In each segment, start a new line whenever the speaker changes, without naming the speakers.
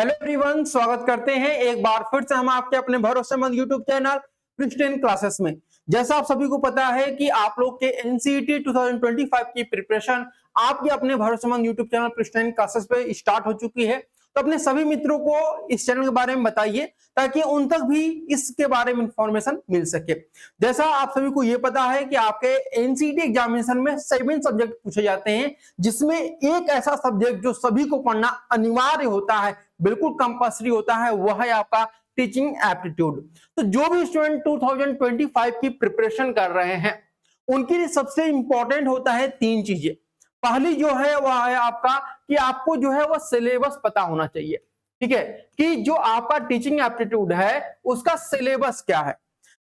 Hello everyone, स्वागत करते हैं एक बार फिर से हम आपके अपने भरोसेमंद यूट्यूब चैनल प्रिस्टीन क्लासेस में। जैसा आप सभी को पता है कि आप लोग के एनसीईटी 2025 की प्रिपरेशन आपके अपने भरोसेमंद यूट्यूब चैनल प्रिस्टीन क्लासेस पे स्टार्ट हो चुकी है। तो अपने सभी मित्रों को इस चैनल के बारे में बताइए ताकि उन तक भी इसके बारे में इंफॉर्मेशन मिल सके। जैसा आप सभी को ये पता है कि आपके एनसीईटी एग्जामिनेशन में 7 सब्जेक्ट पूछे जाते हैं, जिसमें एक ऐसा सब्जेक्ट जो सभी को पढ़ना अनिवार्य होता है, बिल्कुल कंपल्सरी होता है, वह है आपका टीचिंग एप्टीट्यूड। तो जो भी स्टूडेंट 2025 की प्रिपरेशन कर रहे हैं उनके लिए सबसे इंपॉर्टेंट होता है 3 चीजें। पहली जो है वह है आपका कि आपको जो है वह सिलेबस पता होना चाहिए। ठीक है, कि जो आपका टीचिंग एप्टीट्यूड है उसका सिलेबस क्या है।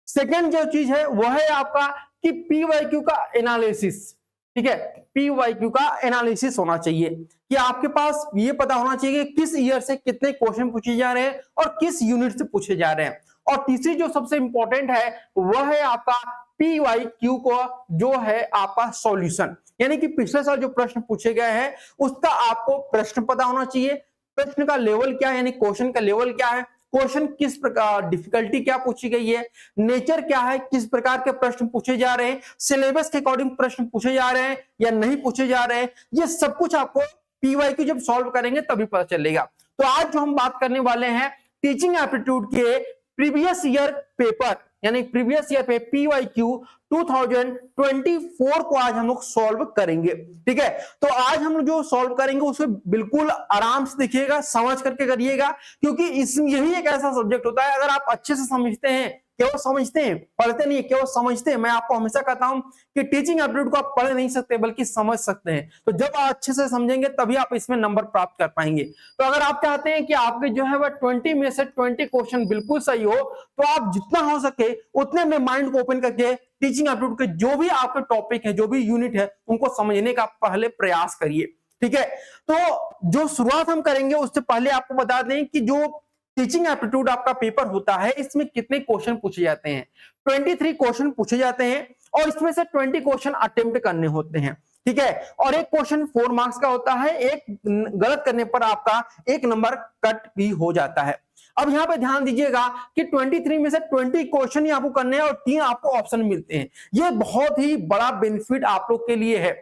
सेकेंड जो चीज है वह है आपका कि पीवाईक्यू का एनालिसिस। ठीक है, पीवाईक्यू का एनालिसिस होना चाहिए कि आपके पास ये पता होना चाहिए कि किस ईयर से कितने क्वेश्चन पूछे जा रहे हैं और किस यूनिट से पूछे जा रहे हैं। और तीसरी जो सबसे इंपॉर्टेंट है वह है आपका पीवाईक्यू को जो है आपका सॉल्यूशन, यानी कि पिछले साल जो प्रश्न पूछे गए हैं उसका आपको प्रश्न पता होना चाहिए, प्रश्न का लेवल क्या है, यानी क्वेश्चन का लेवल क्या है, क्वेश्चन किस प्रकार, डिफिकल्टी क्या पूछी गई है, नेचर क्या है, किस प्रकार के प्रश्न पूछे जा रहे हैं, सिलेबस के अकॉर्डिंग प्रश्न पूछे जा रहे हैं या नहीं पूछे जा रहे हैं, ये सब कुछ आपको पीवाईक्यू जब सॉल्व करेंगे तभी पता चलेगा। तो आज जो हम बात करने वाले हैं टीचिंग एप्टीट्यूड के प्रीवियस ईयर पेपर, यानी प्रीवियस ईयर पे पीवाईक्यू 2024 को आज हम लोग सॉल्व करेंगे। ठीक है, तो आज हम लोग जो सॉल्व करेंगे उसे बिल्कुल आराम से देखिएगा, समझ करके करिएगा, क्योंकि इसमें यही एक ऐसा सब्जेक्ट होता है, अगर आप अच्छे से समझते हैं, केवल समझते हैं, पढ़ते नहीं, केवल समझते हैं। मैं आपको हमेशा कहता हूं कि टीचिंग एप्टीट्यूड को आप पढ़ नहीं सकते बल्कि समझ सकते हैं। तो जब आप अच्छे से समझेंगे तभी आप इसमें नंबर प्राप्त कर पाएंगे। तो अगर आप चाहते हैं कि आपके जो है वह 20 में से 20 क्वेश्चन बिल्कुल सही हो, तो आप जितना हो सके उतने में माइंड को ओपन करके टीचिंग एप्टीट्यूड के जो भी आपके टॉपिक है, जो भी यूनिट है, उनको समझने का पहले प्रयास करिए। ठीक है, तो जो शुरुआत हम करेंगे उससे पहले आपको बता दें कि जो टीचिंग एप्टीट्यूड आपका पेपर होता है इसमें कितने क्वेश्चन पूछे जाते हैं। 23 क्वेश्चन पूछे जाते हैं और इसमें से 20 क्वेश्चन अटेम्प्ट करने होते हैं। ठीक है, और एक क्वेश्चन 4 मार्क्स का होता है, एक गलत करने पर आपका 1 नंबर कट भी हो जाता है। अब यहां पे ध्यान दीजिएगा कि 23 में से 20 क्वेश्चन ही आपको करने हैं और 3 आपको ऑप्शन मिलते हैं। ये बहुत ही बड़ा बेनिफिट आप लोग के लिए है।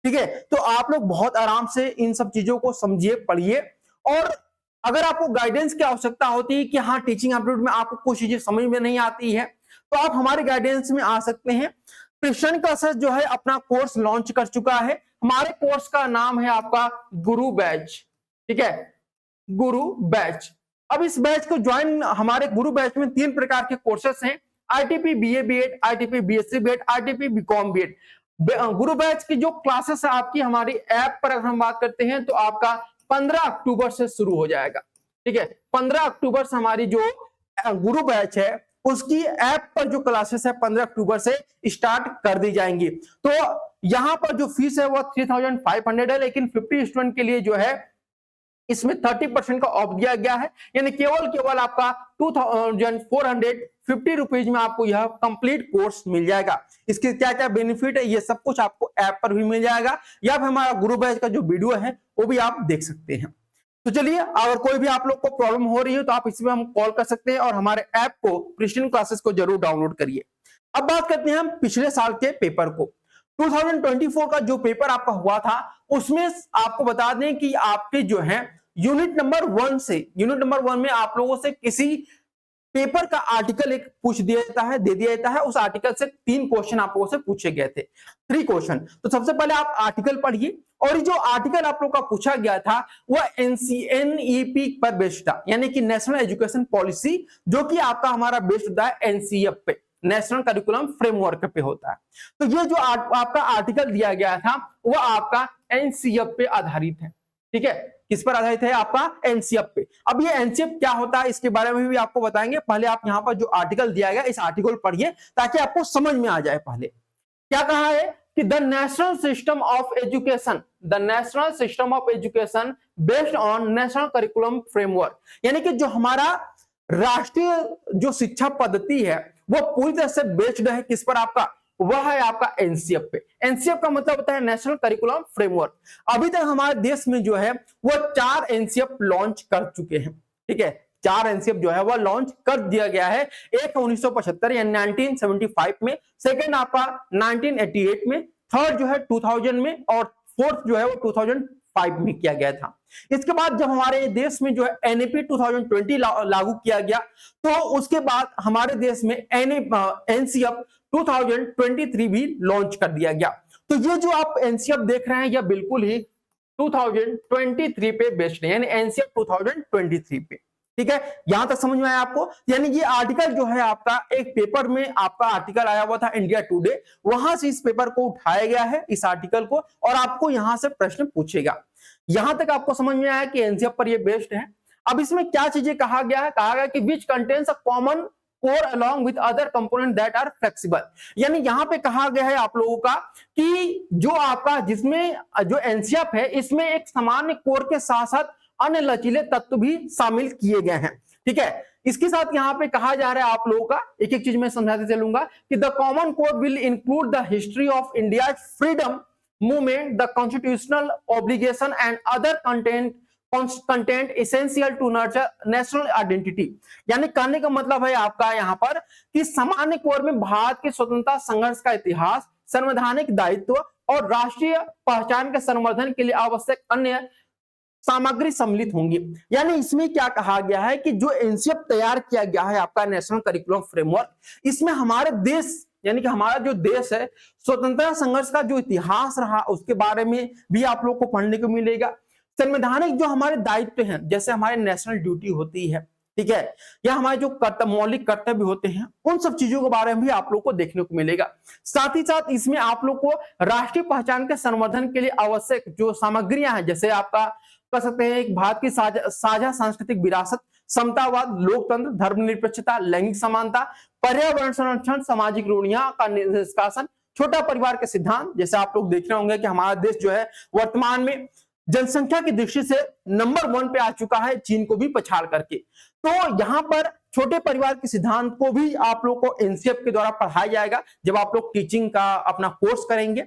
ठीक है, तो आप लोग बहुत आराम से इन सब चीजों को समझिए, पढ़िए। और अगर आपको गाइडेंस की आवश्यकता होती है कि हाँ टीचिंग एप्टीट्यूड में आपको कुछ चीजें समझ में नहीं आती है, तो आप हमारे गाइडेंस में आ सकते हैं। प्रिस्टीन क्लासेस जो है अपना कोर्स लॉन्च कर चुका है। हमारे कोर्स का नाम है आपका गुरु बैच। ठीक है, गुरु बैच। अब इस बैच को ज्वाइन, हमारे गुरु बैच में 3 प्रकार के कोर्सेस हैं, ITP BA BEd, ITP BSc BEd, ITP BCom BEd. गुरु बैच की जो क्लासेस है आपकी हमारी ऐप पर अगर हम बात करते हैं तो आपका 15 अक्टूबर से शुरू हो जाएगा। ठीक है, 15 अक्टूबर से हमारी जो गुरु बैच है उसकी ऐप पर जो क्लासेस है 15 अक्टूबर से स्टार्ट कर दी जाएंगी। तो यहां पर जो फीस है वो 3500 है, लेकिन 50 स्टूडेंट के लिए जो है इसमें 30% का ऑफ दिया गया है, यानी केवल आपका 2450 रुपीज में आपको यह कंप्लीट कोर्स मिल जाएगा। इसके क्या क्या बेनिफिट है ये सब कुछ आपको ऐप पर भी मिल जाएगा, या फिर हमारा गुरु बैच का जो वीडियो है वो भी आप देख सकते हैं। तो चलिए, अगर कोई भी आप लोग को प्रॉब्लम हो रही है तो आप इसमें हम कॉल कर सकते हैं और हमारे ऐप को, प्रिस्टीन क्लासेस को जरूर डाउनलोड करिए। अब बात करते हैं हम पिछले साल के पेपर को। 2024 का जो पेपर आपका हुआ था उसमें आपको बता दें कि आपके जो है यूनिट नंबर 1 से, यूनिट नंबर 1 में आप लोगों से किसी पेपर का आर्टिकल एक पूछ दिया जाता है, दे दिया जाता है। उस आर्टिकल से 3 क्वेश्चन आप लोगों से पूछे गए थे, 3 क्वेश्चन। तो सबसे पहले आप आर्टिकल पढ़िए, और जो आर्टिकल आप लोग का पूछा गया था वह एनईपी पर बेस्ड था, यानी कि नेशनल एजुकेशन पॉलिसी, जो कि आपका हमारा बेस्ड होता है एनसीएफ पे, नेशनल करिकुलम फ्रेमवर्क पे होता है। तो ये जो आपका आर्टिकल दिया गया था वह आपका एनसीएफ पे आधारित है। ठीक है, किस पर आधारित है? आपका एनसीएफ पे। अब ये एनसीएफ क्या होता है इसके बारे में भी आपको बताएंगे। पहले आप यहाँ पर जो आर्टिकल दिया गया इस आर्टिकल पढ़िए ताकि आपको समझ में आ जाए। पहले क्या कहा है कि the national system of education, the national system of education based on national curriculum framework, यानी कि जो हमारा राष्ट्रीय जो शिक्षा पद्धति है वो पूरी तरह से बेस्ड है किस पर? आपका वह है आपका एनसीएफ पे। एनसीएफ का मतलब होता है नेशनल करिकुलम फ्रेमवर्क। अभी तक हमारे देश में जो है वो 4 एनसीएफ लॉन्च कर चुके हैं, ठीक है, 4 एनसीएफ जो है वह लॉन्च कर दिया गया है। एक 1975 यानी 1975 में, सेकंड आपका 1988 में, थर्ड जो है 2000 में और फोर्थ जो है वो 2005 में किया गया था। इसके बाद जब हमारे देश में जो है एनईपी 2020 लागू किया गया, तो उसके बाद हमारे देश में एनसीएफ 2023 भी लॉन्च कर दिया गया। तो ये जो आप एनसीएफ देख रहे हैं यह बिल्कुल ही 2023 पे बेस्ड है, यानी एनसीएफ 2023 पे, ठीक है। यहां तक समझ में आया आपको? यानी ये आर्टिकल जो है आपका एक पेपर में आपका आर्टिकल आया हुआ था इंडिया टुडे, वहां से इस पेपर को उठाया गया है, इस आर्टिकल को, और आपको यहां से प्रश्न पूछेगा। यहां तक आपको समझ में आया कि एनसीएफ पर ये बेस्ड है। अब इसमें क्या चीजें कहा गया है? कहा गया कि which contains a common core along with other component that are flexible. यानी यहां पे कहा गया है आप लोगों का कि जो आपका जिसमें जो एनसीएफ है इसमें एक सामान्य कोर के साथ साथ अन्य लचीले तत्व भी शामिल किए गए हैं, ठीक है। इसके साथ यहाँ पे कहा जा रहा है आप लोगों का, एक एक चीज मैं समझाते चलूंगा कि the common code will include the history of India freedom movement, the constitutional obligation and other content essential to nurture national identity. यानी कहने का मतलब है आपका यहाँ पर कि सामान्य कोड में भारत के स्वतंत्रता संघर्ष का इतिहास, संवैधानिक दायित्व और राष्ट्रीय पहचान के संवर्धन के लिए आवश्यक अन्य सामग्री सम्मिलित होंगी। यानी इसमें क्या कहा गया है कि जो एनसीएफ तैयार किया गया है आपका नेशनल करिकुलम फ्रेमवर्क, इसमें हमारे देश यानी कि हमारा जो देश है स्वतंत्रता संघर्ष का जो इतिहास रहा उसके बारे में भी आप लोग को पढ़ने को मिलेगा। संवैधानिक जो हमारे दायित्व हैं, जैसे हमारे नेशनल ड्यूटी होती है, ठीक है, या हमारे जो मौलिक कर्तव्य होते हैं, उन सब चीजों के बारे में भी आप लोग को देखने को मिलेगा। साथ ही साथ इसमें आप लोग को राष्ट्रीय पहचान के संवर्धन के लिए आवश्यक जो सामग्रियां हैं, जैसे आपका कह सकते हैं एक भारत की साझा सांस्कृतिक विरासत, समतावाद, लोकतंत्र, धर्मनिरपेक्षता, लैंगिक समानता, पर्यावरण संरक्षण, सामाजिक रूढ़ियां का निष्कासन, छोटा परिवार के सिद्धांत। जैसे आप लोग देख रहे होंगे कि हमारा देश जो है वर्तमान में जनसंख्या की दृष्टि से नंबर 1 पे आ चुका है, चीन को भी पछाड़ करके। तो यहाँ पर छोटे परिवार के सिद्धांत को भी आप लोग को एनसीएफ के द्वारा पढ़ाया जाएगा जब आप लोग टीचिंग का अपना कोर्स करेंगे,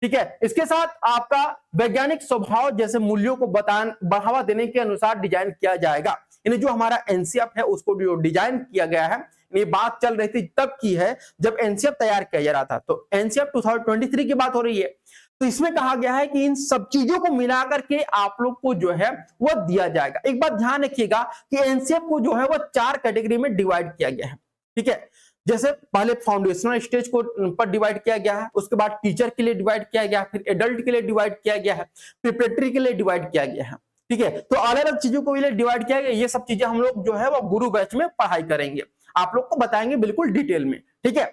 ठीक है। इसके साथ आपका वैज्ञानिक स्वभाव जैसे मूल्यों को बढ़ावा देने के अनुसार डिजाइन किया जाएगा। यानी जो हमारा एनसीएफ है उसको जो डिजाइन किया गया है, ये बात चल रही थी तब की है जब एनसीएफ तैयार किया जा रहा था। तो एनसीएफ 2023 की बात हो रही है। तो इसमें कहा गया है कि इन सब चीजों को मिलाकर के आप लोग को जो है वो दिया जाएगा। एक बात ध्यान रखिएगा कि एनसीएफ को जो है वो 4 कैटेगरी में डिवाइड किया गया है, ठीक है। जैसे पहले फाउंडेशनल स्टेज को पर डिवाइड किया गया है, उसके बाद टीचर के लिए डिवाइड किया गया है, फिर एडल्ट के लिए डिवाइड किया गया है, प्रिपरेटरी के लिए डिवाइड किया गया है, ठीक है। तो अलग अलग चीजों को डिवाइड किया गया। ये सब चीजें हम लोग जो है वो गुरु बैच में पढ़ाई करेंगे, आप लोग को बताएंगे बिल्कुल डिटेल में, ठीक है।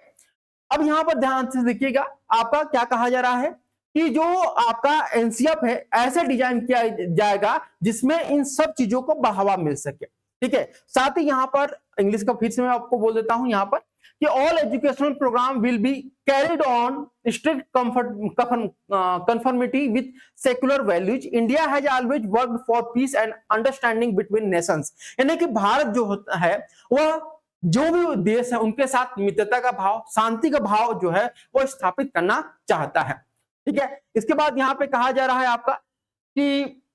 अब यहाँ पर ध्यान से देखिएगा आपका क्या कहा जा रहा है कि जो आपका एनसीएफ है ऐसे डिजाइन किया जाएगा जिसमें इन सब चीजों को बढ़ावा मिल सके, ठीक है। साथ ही यहाँ पर इंग्लिश का फिर से मैं आपको बोल देता हूं यहाँ पर कि all educational programme will be carried on strict conformity with secular values. India has always worked for peace and understanding between nations. यानी कि भारत जो होता है वह जो भी देश है उनके साथ मित्रता का भाव, शांति का भाव जो है वो स्थापित करना चाहता है, ठीक है। इसके बाद यहाँ पे कहा जा रहा है आपका कि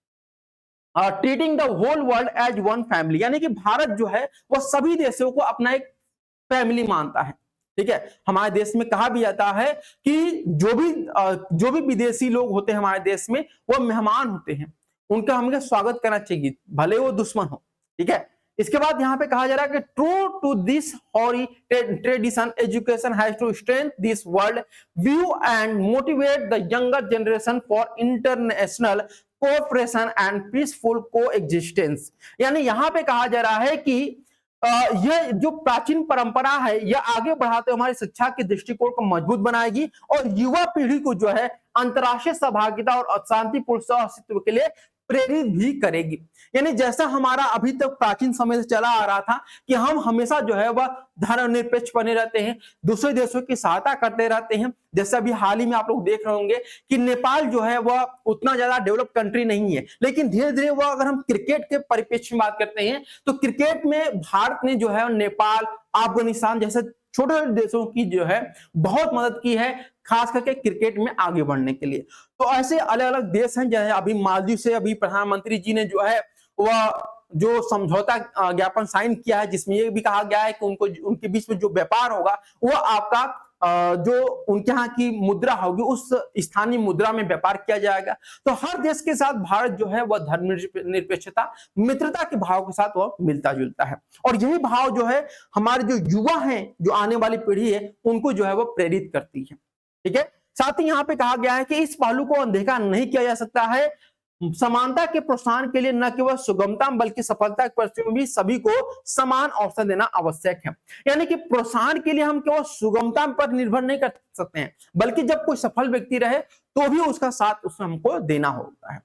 treating the whole world as one family. यानी कि भारत जो है वह सभी देशों को अपना एक फैमिली मानता है, ठीक है। हमारे देश में कहा भी जाता है कि जो भी विदेशी लोग होते हैं हमारे देश में वो मेहमान होते हैं, उनका हमें स्वागत करना चाहिए भले वो दुश्मन हो, ठीक है। इसके बाद यहाँ पे कहा जा रहा है कि true to this hoary tradition education has to strength this world view and motivate the younger generation for international cooperation and peaceful coexistence. यानी यहाँ पे कहा जा रहा है कि यह जो प्राचीन परंपरा है यह आगे बढ़ाते हुए हमारी शिक्षा के दृष्टिकोण को मजबूत बनाएगी और युवा पीढ़ी को जो है अंतर्राष्ट्रीय सहभागिता और शांतिपूर्ण सहअस्तित्व के लिए प्रेरित भी करेगी। यानी जैसा हमारा अभी तक प्राचीन समय से चला आ रहा था कि हम हमेशा जो है वह धर्मनिरपेक्ष बने रहते हैं, दूसरे देशों की सहायता करते रहते हैं। जैसे अभी हाल ही में आप लोग देख रहे होंगे कि नेपाल जो है वह उतना ज्यादा डेवलप कंट्री नहीं है, लेकिन धीरे धीरे वह अगर हम क्रिकेट के परिप्रेक्ष्य में बात करते हैं तो क्रिकेट में भारत ने जो है नेपाल, अफगानिस्तान जैसे छोटे छोटे देशों की जो है बहुत मदद की है, खास करके क्रिकेट में आगे बढ़ने के लिए। तो ऐसे अलग अलग देश हैं, जैसे अभी मालदीव से अभी प्रधानमंत्री जी ने जो है वह जो समझौता ज्ञापन साइन किया है, जिसमें ये भी कहा गया है कि उनको उनके बीच में जो व्यापार होगा वो आपका जो उनके यहाँ की मुद्रा होगी उस स्थानीय मुद्रा में व्यापार किया जाएगा। तो हर देश के साथ भारत जो है वह धर्मनिरपेक्षता मित्रता के भाव के साथ वह मिलता जुलता है, और यही भाव जो है हमारे जो युवा हैं, जो आने वाली पीढ़ी है, उनको जो है वो प्रेरित करती है। ठीक है, साथ ही यहाँ पे कहा गया है कि इस पहलू को अनदेखा नहीं किया जा सकता है। समानता के प्रोत्साहन के लिए न केवल सुगमता बल्कि सफलता के पक्ष में भी सभी को समान अवसर देना आवश्यक है। यानी कि प्रोत्साहन के लिए हम केवल सुगमता पर निर्भर नहीं कर सकते हैं, बल्कि जब कोई सफल व्यक्ति रहे तो भी उसका साथ उसमें हमको देना होता है।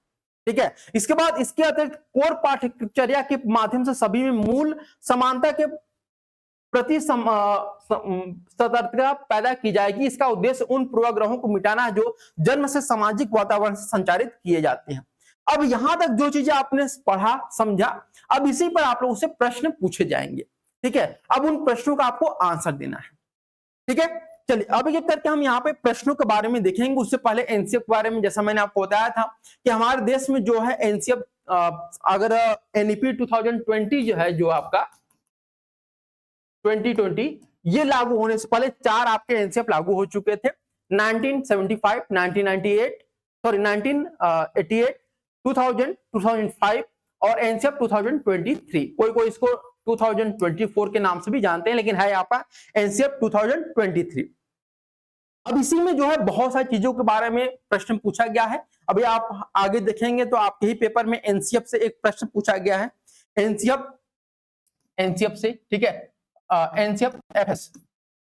ठीक है, इसके बाद इसके अतिरिक्त कोर पाठ्यचर्या के माध्यम से सभी में मूल समानता के प्रति सतर्कता पैदा की जाएगी। इसका उद्देश्य उन पूर्वाग्रहों को मिटाना है जो जन्म से सामाजिक वातावरण से संचारित किए जाते हैं। अब यहां तक जो चीजें आपने पढ़ा समझा, अब इसी पर आप लोगों से प्रश्न पूछे जाएंगे। ठीक है, अब उन प्रश्नों का आपको आंसर देना है। ठीक है, चलिए अब एक करके हम यहाँ पे प्रश्नों के बारे में देखेंगे। उससे पहले एनसीएफ के बारे में, जैसा मैंने आपको बताया था कि हमारे देश में जो है एनसीएफ अगर एनईपी 2020 जो है, जो आपका 2020 ये लागू होने से पहले 4 आपके एनसीएफ लागू हो चुके थे। 1975, 1998, सॉरी 1988, 2000, 2005 और एनसीएफ 2023। कोई इसको 2024 के नाम से भी जानते हैं, लेकिन है यहाँ पर एनसीएफ 2023। अब इसी में जो है बहुत सारी चीजों के बारे में प्रश्न पूछा गया है। अभी आप आगे देखेंगे तो आपके ही पेपर में एनसीएफ से एक प्रश्न पूछा गया है, एनसीएफ से। ठीक है, NCF FS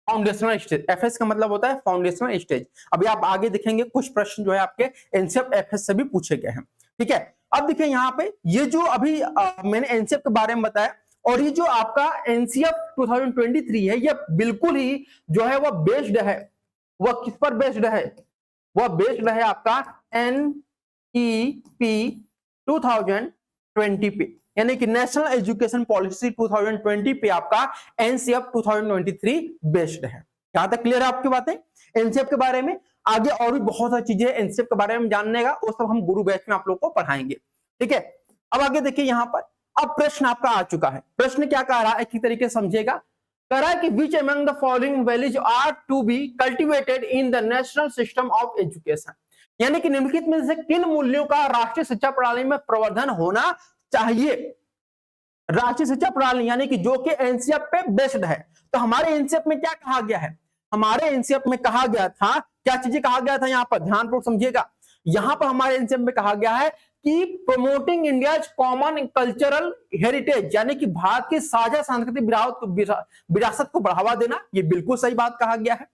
foundational stage, FS का मतलब होता है फाउंडेशनल स्टेज। अभी आप आगे देखेंगे कुछ प्रश्न जो है आपके एनसीएफ एफएस से भी पूछे गए हैं। ठीक है, अब देखिए यहाँ पे ये जो अभी मैंने एनसीएफ के बारे में बताया, और ये जो आपका एनसीएफ 2023 है, ये बिल्कुल ही जो है वह बेस्ड है, वह किस पर बेस्ड है, वह बेस्ड है आपका एनईपी 2020 पे, यानी कि नेशनल एजुकेशन पॉलिसी 2020 पे आपका एनसीएफ 2023 बेस्ड है। यहां तक क्लियर है आपकी बातें एनसीएफ के बारे में? आगे और भी बहुत सारी चीजें एनसीएफ के बारे में जानने का, वो सब हम गुरु बैच में आप लोग को पढ़ाएंगे। ठीक है, अब आगे देखिए यहाँ पर अब प्रश्न आपका आ चुका है। प्रश्न क्या कह रहा है, एक ही तरीके समझेगा। कह रहा है कि which among the following values are to be cultivated in the national system of education, यानी कि निम्नलिखित में से किन मूल्यों का राष्ट्रीय शिक्षा प्रणाली में प्रवर्धन होना चाहिए। राष्ट्रीय शिक्षा प्रणाली यानी कि जो कि एनसीएफ पे बेस्ड है। तो हमारे एनसीएफ में क्या कहा गया है, हमारे एनसीएफ में कहा गया था, क्या चीजें कहा गया था, यहाँ पर ध्यानपूर्वक समझिएगा। यहाँ पर हमारे एनसीएफ में कहा गया है कि promoting India's common cultural heritage, यानी कि भारत की साझा सांस्कृतिक विरासत को बढ़ावा देना, ये बिल्कुल सही बात कहा गया है।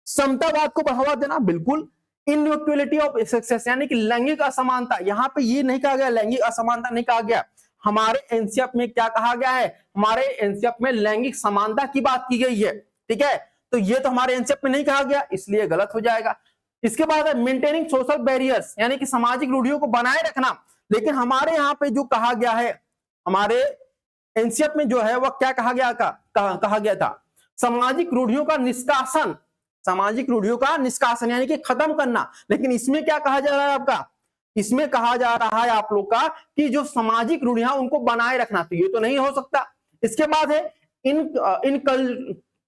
समतावाद को बढ़ावा देना, बिल्कुल। इनइक्वालिटी ऑफ सक्सेस, यानी कि लैंगिक असमानता, यहाँ पे ये नहीं कहा गया लैंगिक असमानता नहीं कहा गया, हमारे एनसीएफ में क्या कहा गया है, हमारे एनसीएफ में लैंगिक समानता की बात की गई है। ठीक है, तो ये तो हमारे एनसीएफ में नहीं कहा गया, इसलिए गलत हो जाएगा। इसके बाद है मेंटेनिंग सोशल बैरियर्स, यानी कि सामाजिक रूढ़ियों को बनाए रखना, लेकिन हमारे यहाँ पे जो कहा गया है, हमारे एनसीएफ में जो है वह क्या कहा गया था, सामाजिक रूढ़ियों का निष्कासन, सामाजिक रूढ़ियों का निष्कासन यानी कि खत्म करना। लेकिन इसमें क्या कहा जा रहा है आपका, इसमें कहा जा रहा है आप लोग का कि जो सामाजिक रूढ़ियां उनको बनाए रखना, तो ये तो नहीं हो सकता। इसके बाद है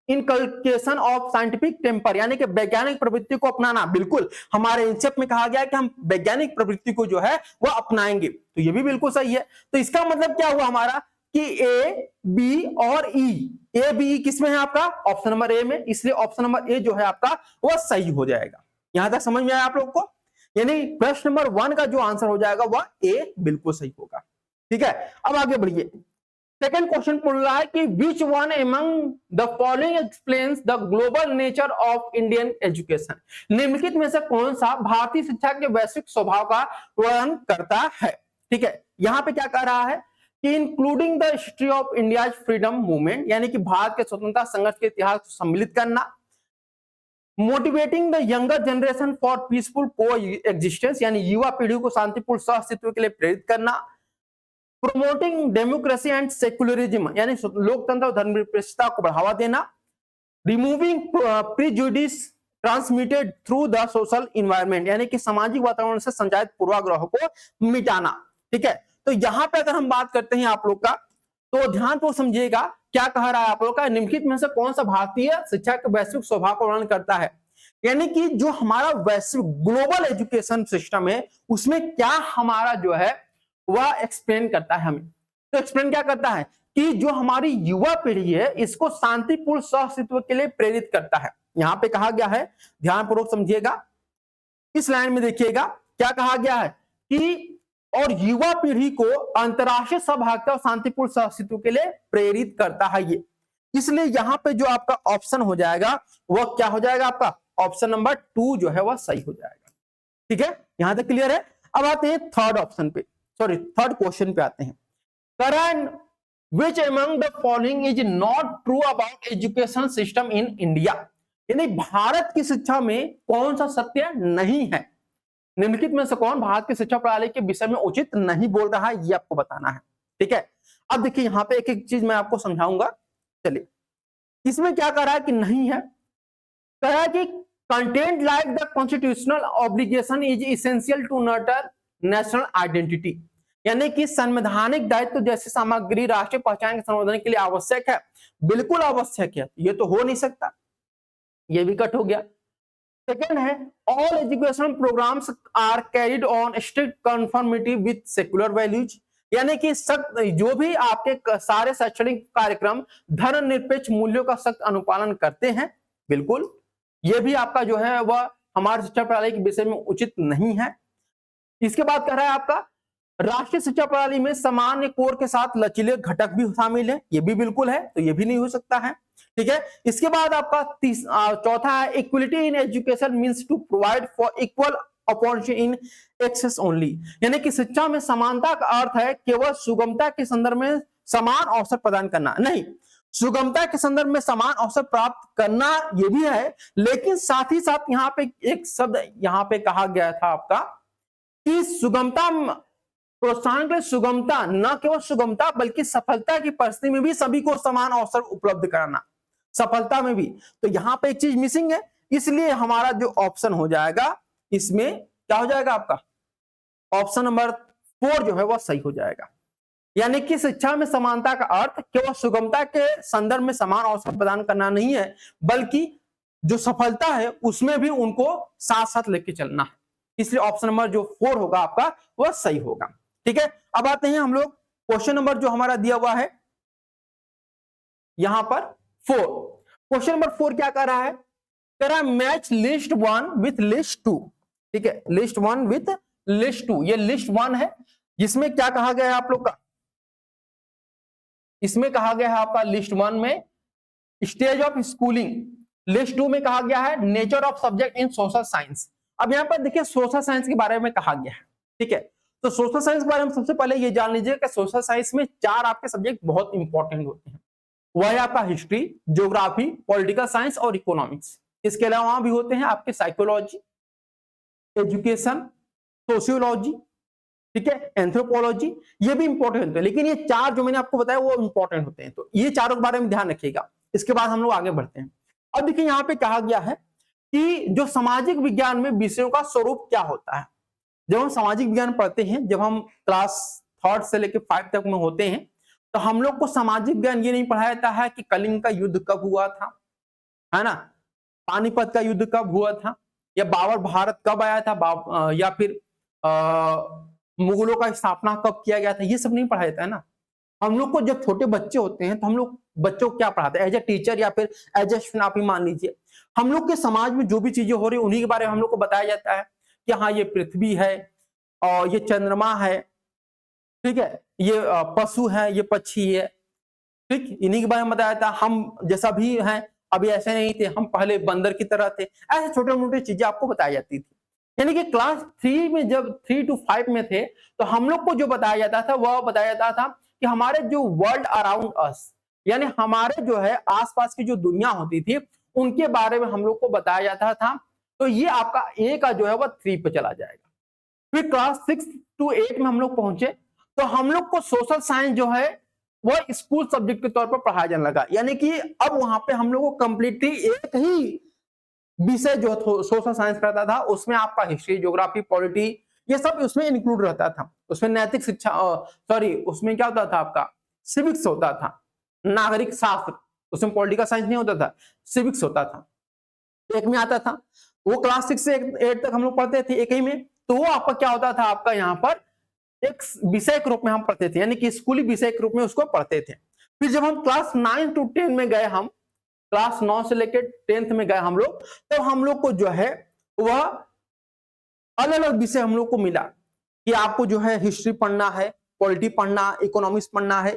इनकल्केशन ऑफ साइंटिफिक टेम्पर, यानी कि वैज्ञानिक प्रवृत्ति को अपनाना, बिल्कुल हमारे एनसीएफ में कहा गया है कि हम वैज्ञानिक प्रवृत्ति को जो है वह अपनाएंगे, तो ये भी बिल्कुल सही है। तो इसका मतलब क्या हुआ हमारा कि ए, बी और ई, ए बी ई किसमें है आपका, ऑप्शन नंबर ए में, इसलिए ऑप्शन नंबर ए जो है आपका वह सही हो जाएगा। यहां तक समझ में आया आप लोग को, यानी प्रश्न नंबर 1 का जो आंसर हो जाएगा वह ए बिल्कुल सही होगा। ठीक है, अब आगे बढ़िए। सेकंड क्वेश्चन पूछ रहा है कि which one among the following explains the global nature of Indian education, निम्नलिखित में से कौन सा भारतीय शिक्षा के वैश्विक स्वभाव का वर्णन करता है। ठीक है, यहां पे क्या कह रहा है कि including the history of India's freedom movement, यानी कि भारत के स्वतंत्रता संघर्ष के इतिहास को सम्मिलित करना, motivating the younger generation for peaceful को एग्जिस्टेंस, यानी युवा पीढ़ी को शांतिपूर्ण सह अस्तित्व के लिए प्रेरित करना, प्रोमोटिंग डेमोक्रेसी एंड सेक्युलरिज्म, यानी लोकतंत्र और धर्मनिरपेक्षता को बढ़ावा देना, removing prejudice transmitted through the social environment, यानी कि सामाजिक वातावरण से संचालित पूर्वाग्रहों को मिटाना। ठीक है, तो यहां पे अगर हम बात करते हैं आप लोग का, तो ध्यान को समझिएगा क्या कह रहा है आप लोग का, निम्नलिखित में से कौन सा भारतीय शिक्षा के वैश्विक स्वभाव का वर्णन करता है। यानी कि जो हमारा वैश्विक ग्लोबल एजुकेशन सिस्टम है उसमें क्या हमारा जो है वह एक्सप्लेन करता है हमें। तो एक्सप्लेन क्या करता है कि जो हमारी युवा पीढ़ी है इसको शांतिपूर्ण सह-अस्तित्व के लिए प्रेरित करता है। यहां पे कहा गया है, ध्यानपूर्वक समझिएगा, इस लाइन में देखिएगा क्या कहा गया है कि और युवा पीढ़ी को अंतरराष्ट्रीय सहभागिता और शांतिपूर्ण सह-अस्तित्व के लिए प्रेरित करता है ये। इसलिए यहां पे जो आपका ऑप्शन हो जाएगा वह क्या हो जाएगा, आपका ऑप्शन नंबर 2 जो है वह सही हो जाएगा। ठीक है, यहां तक क्लियर है। अब आते हैं थर्ड ऑप्शन पे, सॉरी थर्ड क्वेश्चन पे आते हैं। Current which among the following is not true about education system in India, यानी भारत की शिक्षा में कौन सा सत्य नहीं है, निम्नलिखित में से कौन भारत की शिक्षा प्रणाली के विषय में उचित नहीं बोल रहा है, ये आपको बताना है। ठीक है, अब देखिए यहां पे एक एक चीज मैं आपको समझाऊंगा। चलिए, इसमें क्या कह रहा है कि नहीं है, कह रहा है कि content like the constitutional obligation is essential to nurture national identity, यानी कि संवैधानिक दायित्व जैसी सामग्री राष्ट्रीय पहचान के संवर्धन के लिए आवश्यक है। बिल्कुल आवश्यक है, ये तो हो नहीं सकता, ये भी कट हो गया। सेकंड है, all education programmes are carried on strict conformity with secular values, यानी कि सख्त जो भी आपके सारे शैक्षणिक कार्यक्रम धर्मनिरपेक्ष मूल्यों का सख्त अनुपालन करते हैं। बिल्कुल, ये भी आपका जो है वह हमारी शिक्षा प्रणाली के विषय में उचित नहीं है। इसके बाद कह रहा है आपका राष्ट्रीय शिक्षा प्रणाली में सामान्य कोर के साथ लचीले घटक भी शामिल है, ये भी बिल्कुल है, तो ये भी नहीं हो सकता है। ठीक है, इसके बाद आपका चौथा है, equality in education means to provide for equal opportunity in access only, यानी कि शिक्षा में समानता का अर्थ है केवल सुगमता के संदर्भ में समान अवसर प्रदान करना नहीं, सुगमता के संदर्भ में समान अवसर प्राप्त करना ये भी है, लेकिन साथ ही साथ यहाँ पे एक शब्द यहाँ पे कहा गया था आपका कि सुगमता, प्रोत्साहन के लिए सुगमता, न केवल सुगमता बल्कि सफलता की परिस्थिति में भी सभी को समान अवसर उपलब्ध कराना, सफलता में भी। तो यहाँ पे एक चीज मिसिंग है, इसलिए हमारा जो ऑप्शन हो जाएगा इसमें क्या हो जाएगा, आपका ऑप्शन नंबर 4 जो है वह सही हो जाएगा। यानी कि शिक्षा में समानता का अर्थ केवल सुगमता के संदर्भ में समान अवसर प्रदान करना नहीं है, बल्कि जो सफलता है उसमें भी उनको साथ साथ लेके चलना है। इसलिए ऑप्शन नंबर जो 4 होगा आपका वह सही होगा। ठीक है, अब आते हैं हम लोग क्वेश्चन नंबर जो हमारा दिया हुआ है यहां पर 4। क्वेश्चन नंबर 4 क्या कर रहा है, कह रहा है मैच लिस्ट 1 विथ लिस्ट 2। ठीक है, लिस्ट 1 विथ लिस्ट 2, ये लिस्ट 1 है जिसमें क्या कहा गया है आप लोग का, इसमें कहा गया है आपका लिस्ट 1 में स्टेज ऑफ स्कूलिंग, लिस्ट 2 में कहा गया है nature of subject in social science. अब यहां पर देखिए सोशल साइंस के बारे में कहा गया है। ठीक है, तो सोशल साइंस के बारे में सबसे पहले ये जान लीजिए कि सोशल साइंस में 4 आपके सब्जेक्ट बहुत इंपॉर्टेंट होते हैं, वह है आपका हिस्ट्री, ज्योग्राफी, पॉलिटिकल साइंस और इकोनॉमिक्स। इसके अलावा भी होते हैं आपके साइकोलॉजी, एजुकेशन, सोशियोलॉजी, ठीक है, एंथ्रोपोलॉजी, ये भी इंपॉर्टेंट होते हैं, लेकिन ये 4 जो मैंने आपको बताया वो इंपॉर्टेंट होते हैं। तो ये चारों के बारे में ध्यान रखिएगा। इसके बाद हम लोग आगे बढ़ते हैं। अब देखिए यहाँ पे कहा गया है कि जो सामाजिक विज्ञान में विषयों का स्वरूप क्या होता है। जब हम सामाजिक विज्ञान पढ़ते हैं, जब हम क्लास 3 से लेकर 5 तक में होते हैं, तो हम लोग को सामाजिक ज्ञान ये नहीं पढ़ाया जाता है कि कलिंग का युद्ध कब हुआ था, है ना, पानीपत का युद्ध कब हुआ था, या बाबर भारत कब आया था, या फिर मुगलों का स्थापना कब किया गया था, ये सब नहीं पढ़ाया जाता है ना। हम लोग को जब छोटे बच्चे होते हैं तो हम लोग बच्चों को क्या पढ़ाते हैं, एज ए टीचर या फिर एज ए स्टूडेंट, आप ही मान लीजिए, हम लोग के समाज में जो भी चीजें हो रही है उन्हीं के बारे में हम लोग को बताया जाता है कि हाँ ये पृथ्वी है और ये चंद्रमा है, ठीक है, ये पशु है, ये पक्षी है, ठीक, इन्हीं के बारे में बताया जाता है। हम जैसा भी हैं अभी ऐसे नहीं थे, हम पहले बंदर की तरह थे, ऐसे छोटे मोटे चीजें आपको बताई जाती थी। यानी कि क्लास 3 में जब 3 to 5 में थे तो हम लोग को जो बताया जाता था वह बताया जाता था कि हमारे जो वर्ल्ड अराउंड अस, यानी हमारे जो है आसपास की जो दुनिया होती थी उनके बारे में हम लोग को बताया जाता था। तो ये आपका ए का जो है वह 3 पे चला जाएगा। फिर क्लास 6 to 8 में हम लोग पहुंचे तो हम लोग को सोशल साइंस जो है वह स्कूल सब्जेक्ट के तौर पर पढ़ाया जाने लगा। यानी कि अब वहां पे हम लोग को कंप्लीटली एक ही विषय जो सोशल साइंस रहता था, उसमें आपका हिस्ट्री, ज्योग्राफी, पॉलिटी, ये सब उसमें इंक्लूड रहता था। उसमें नैतिक शिक्षा, सॉरी उसमें क्या होता था आपका, सिविक्स होता था, नागरिक शास्त्र, उसमें पॉलिटिकल साइंस नहीं होता था, सिविक्स होता था, एक में आता था। वो क्लास 6 से 8 तक हम लोग पढ़ते थे एक ही में। तो वो आपका क्या होता था, आपका यहाँ पर एक विषय के रूप में हम पढ़ते थे, यानी कि स्कूली विषय के रूप में उसको पढ़ते थे। फिर जब हम क्लास 9 to 10 में गए, हम क्लास 9 से लेकर 10th में गए हम लोग, तो हम लोग को जो है वह अलग अलग विषय हम लोग को मिला कि आपको जो है हिस्ट्री पढ़ना है, पॉलिटी पढ़ना, इकोनॉमिक्स पढ़ना है,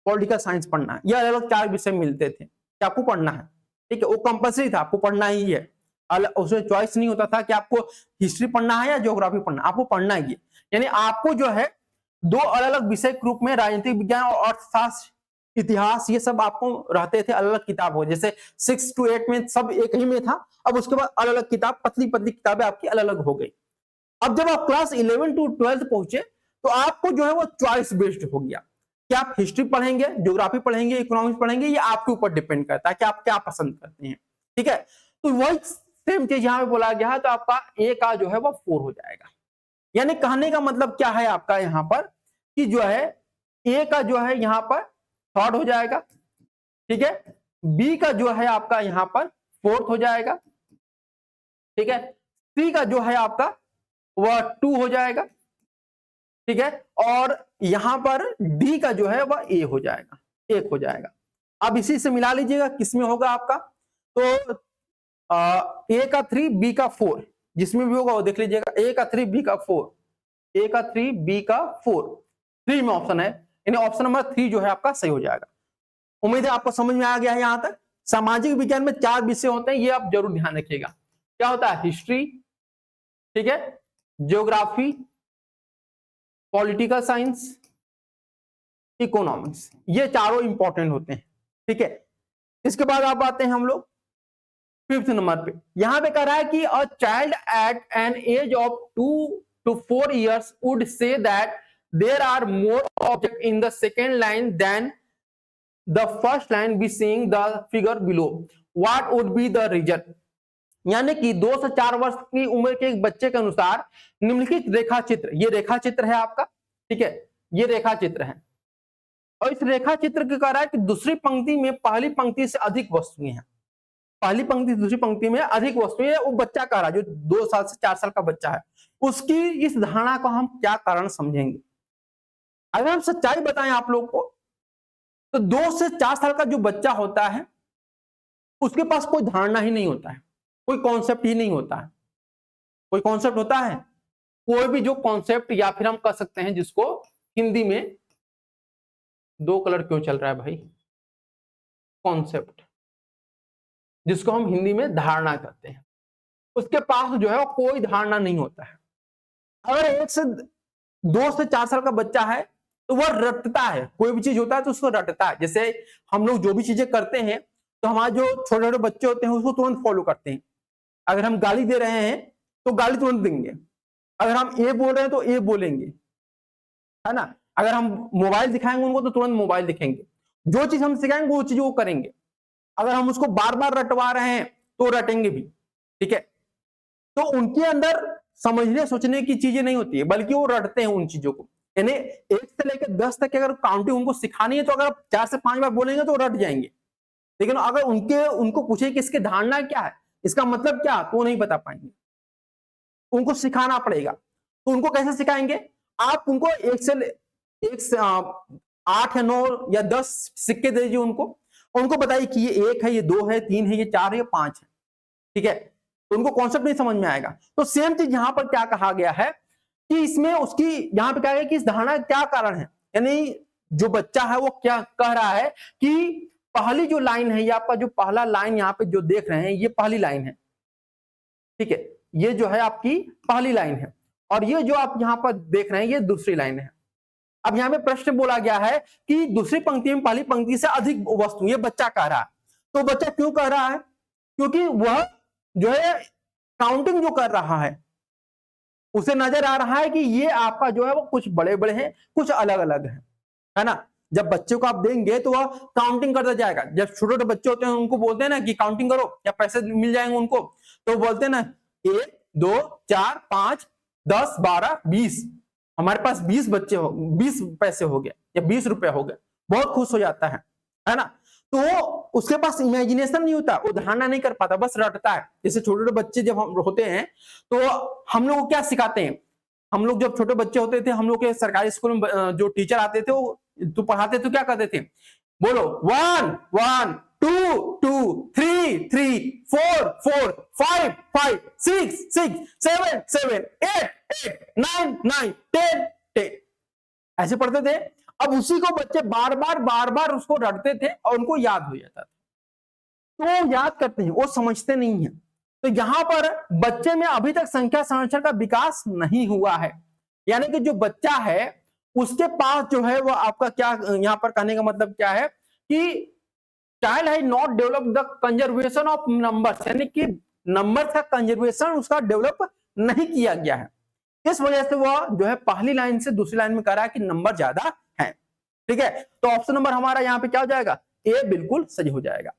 पॉलिटिकल साइंस पढ़ना है। ये अलग अलग 4 विषय मिलते थे कि आपको पढ़ना है, ठीक है। वो कंपल्सरी था, आपको पढ़ना ही है। उसमें चॉइस नहीं होता था कि आपको हिस्ट्री पढ़ना है या ज्योग्राफी पढ़ना, आपको पढ़ना ही है। यानी आपको जो है 2 अलग अलग विषय के रूप में राजनीतिक विज्ञान और अर्थशास्त्र, इतिहास, ये सब आपको रहते थे। अलग अलग किताब हो, जैसे 6 to 8 में सब एक ही में था, अब उसके बाद अलग अलग किताब, पतली पतली किताबें आपकी अलग अलग हो गई। अब जब आप क्लास 11 to 12 पहुंचे, तो आपको जो है वो चॉइस बेस्ड हो गया कि आप हिस्ट्री पढ़ेंगे, ज्योग्राफी पढ़ेंगे, इकोनॉमिक्स पढ़ेंगे, ये आपके ऊपर डिपेंड करता है कि आप क्या पसंद करते हैं, ठीक है। तो वही सेम चीज यहाँ पे बोला गया है, तो आपका ए का जो है वो 4 हो जाएगा। यानी कहने का मतलब क्या है आपका यहाँ पर कि जो है ए का जो है यहाँ पर 3rd हो जाएगा, ठीक है। बी का जो है आपका यहाँ पर 4th हो जाएगा, ठीक है। सी का जो है आपका वह 2 हो जाएगा, ठीक है। और यहां पर डी का जो है वह ए हो जाएगा, 1 हो जाएगा। अब इसी से मिला लीजिएगा किसमें होगा आपका, तो ए का 3, बी का 4, जिसमें भी होगा वो देख लीजिएगा। ए का 3, बी का 4, ए का 3, बी का 4, 3 में ऑप्शन है, यानी ऑप्शन नंबर 3 जो है आपका सही हो जाएगा। उम्मीद है आपको समझ में आ गया है यहां तक। सामाजिक विज्ञान में 4 विषय होते हैं, ये आप जरूर ध्यान रखिएगा। क्या होता है, हिस्ट्री, ठीक है, ज्योग्राफी, पॉलिटिकल साइंस, इकोनॉमिक्स, ये चारों इंपॉर्टेंट होते हैं, ठीक है। इसके बाद आप आते हैं हम लोग 5th नंबर पे। यहां पे कह रहा है कि a child at an age of 2 to 4 years would say that there are more objects in the second line than the first line, we seeing the figure below. What would be the reason? यानी कि 2 से 4 वर्ष की उम्र के एक बच्चे के अनुसार निम्नलिखित रेखा चित्र, ये रेखा चित्र है आपका, ठीक है, ये रेखा चित्र है। और इस रेखा चित्र के कह रहा है कि दूसरी पंक्ति में पहली पंक्ति से अधिक वस्तुएं हैं, पहली पंक्ति दूसरी पंक्ति में अधिक वस्तुएं, वो बच्चा कह रहा है जो 2 साल से 4 साल का बच्चा है, उसकी इस धारणा को हम क्या कारण समझेंगे। अगर हम सच्चाई बताएं आप लोग को, तो 2 से 4 साल का जो बच्चा होता है उसके पास कोई धारणा ही नहीं होता है, कोई कॉन्सेप्ट ही नहीं होता है। कोई कॉन्सेप्ट होता है, कोई भी जो कॉन्सेप्ट, या फिर हम कह सकते हैं जिसको हिंदी में 2 कलर क्यों चल रहा है भाई, कॉन्सेप्ट, जिसको हम हिंदी में धारणा कहते हैं, उसके पास जो है वो कोई धारणा नहीं होता है। अगर 2 से 4 साल का बच्चा है तो वह रटता है, कोई भी चीज होता है तो उसको रटता है। जैसे हम लोग जो भी चीजें करते हैं तो हमारे जो छोटे छोटे बच्चे होते हैं उसको तुरंत फॉलो करते हैं। अगर हम गाली दे रहे हैं तो गाली तुरंत देंगे, अगर हम ए बोल रहे हैं तो ए बोलेंगे, है ना। अगर हम मोबाइल दिखाएंगे उनको तो तुरंत मोबाइल दिखेंगे, जो चीज हम सिखाएंगे वो चीज वो करेंगे। अगर हम उसको बार बार रटवा रहे हैं तो रटेंगे भी, ठीक है। तो उनके अंदर समझने सोचने की चीजें नहीं होती है, बल्कि वो रटते हैं उन चीजों को। यानी 1 से लेकर 10 तक अगर काउंटिंग उनको सिखानी है तो अगर 4 से 5 बार बोलेंगे तो रट जाएंगे। लेकिन अगर उनको पूछे कि इसकी धारणा क्या है, इसका मतलब क्या, तो वो नहीं बता पाएंगे। उनको सिखाना पड़ेगा। तो उनको कैसे सिखाएंगे, आप उनको 1 से 8 या 9 या 10 सिक्के दे दीजिए उनको बताइए कि ये 1 है, ये 2 है, 3 है, ये 4 है, ये 5 है, ठीक है। तो उनको कॉन्सेप्ट नहीं समझ में आएगा। तो सेम चीज यहां पर क्या कहा गया है कि इसमें उसकी यहां पे क्या है कि इस धारणा का क्या कारण है, यानी जो बच्चा है वो क्या कह रहा है कि पहली जो लाइन है, ये आपका जो पहला लाइन यहाँ पे जो देख रहे हैं ये पहली लाइन है, ठीक है, ये जो है आपकी पहली लाइन है, और ये जो आप यहाँ पर देख रहे हैं ये दूसरी लाइन है। अब यहाँ पे प्रश्न बोला गया है कि दूसरी पंक्ति में पहली पंक्ति से अधिक वस्तु, ये बच्चा कह रहा है। तो बच्चा क्यों कह रहा है, क्योंकि वह जो है काउंटिंग जो कर रहा है उसे नजर आ रहा है कि ये आपका जो है वो कुछ बड़े बड़े हैं, कुछ अलग अलग है ना। जब बच्चे को आप देंगे तो वह काउंटिंग करता जाएगा। जब छोटे छोटे बच्चे होते हैं उनको बोलते हैं ना कि काउंटिंग करो या पैसे मिल जाएंगे उनको, तो बोलते हैं ना 1 2 4 5 10 12 20, हमारे पास 20 बच्चे हो, 20 पैसे हो गए या 20 रुपए हो गए, बहुत खुश हो जाता है ना। तो उसके पास इमेजिनेशन नहीं होता, वो धारणा नहीं कर पाता, बस रटता है। जैसे छोटे छोटे बच्चे जब हम होते हैं तो हम लोग को क्या सिखाते हैं, हम लोग जब छोटे बच्चे होते थे, हम लोग के सरकारी स्कूल में जो टीचर आते थे वो तो पढ़ाते तो क्या करते थे, बोलो 1 1 2 2 3 3 4 4 5 5 6 6 7 7 8 8 9 9 10 10, ऐसे पढ़ते थे। अब उसी को बच्चे बार बार उसको रटते थे और उनको याद हो जाता था। तो वो याद करते हैं, वो समझते नहीं है। तो यहां पर बच्चे में अभी तक संख्या संरचना का विकास नहीं हुआ है, यानी कि जो बच्चा है उसके पास जो है वो आपका क्या, यहां पर कहने का मतलब क्या है कि child has not develop the conservation of numbers, यानी कि नंबर का कंजर्वेशन उसका डेवलप नहीं किया गया है। इस वजह से वह जो है पहली लाइन से दूसरी लाइन में कह रहा है कि नंबर ज्यादा है। ठीक है, तो ऑप्शन नंबर हमारा यहाँ पे क्या हो जाएगा, ए बिल्कुल सही हो जाएगा।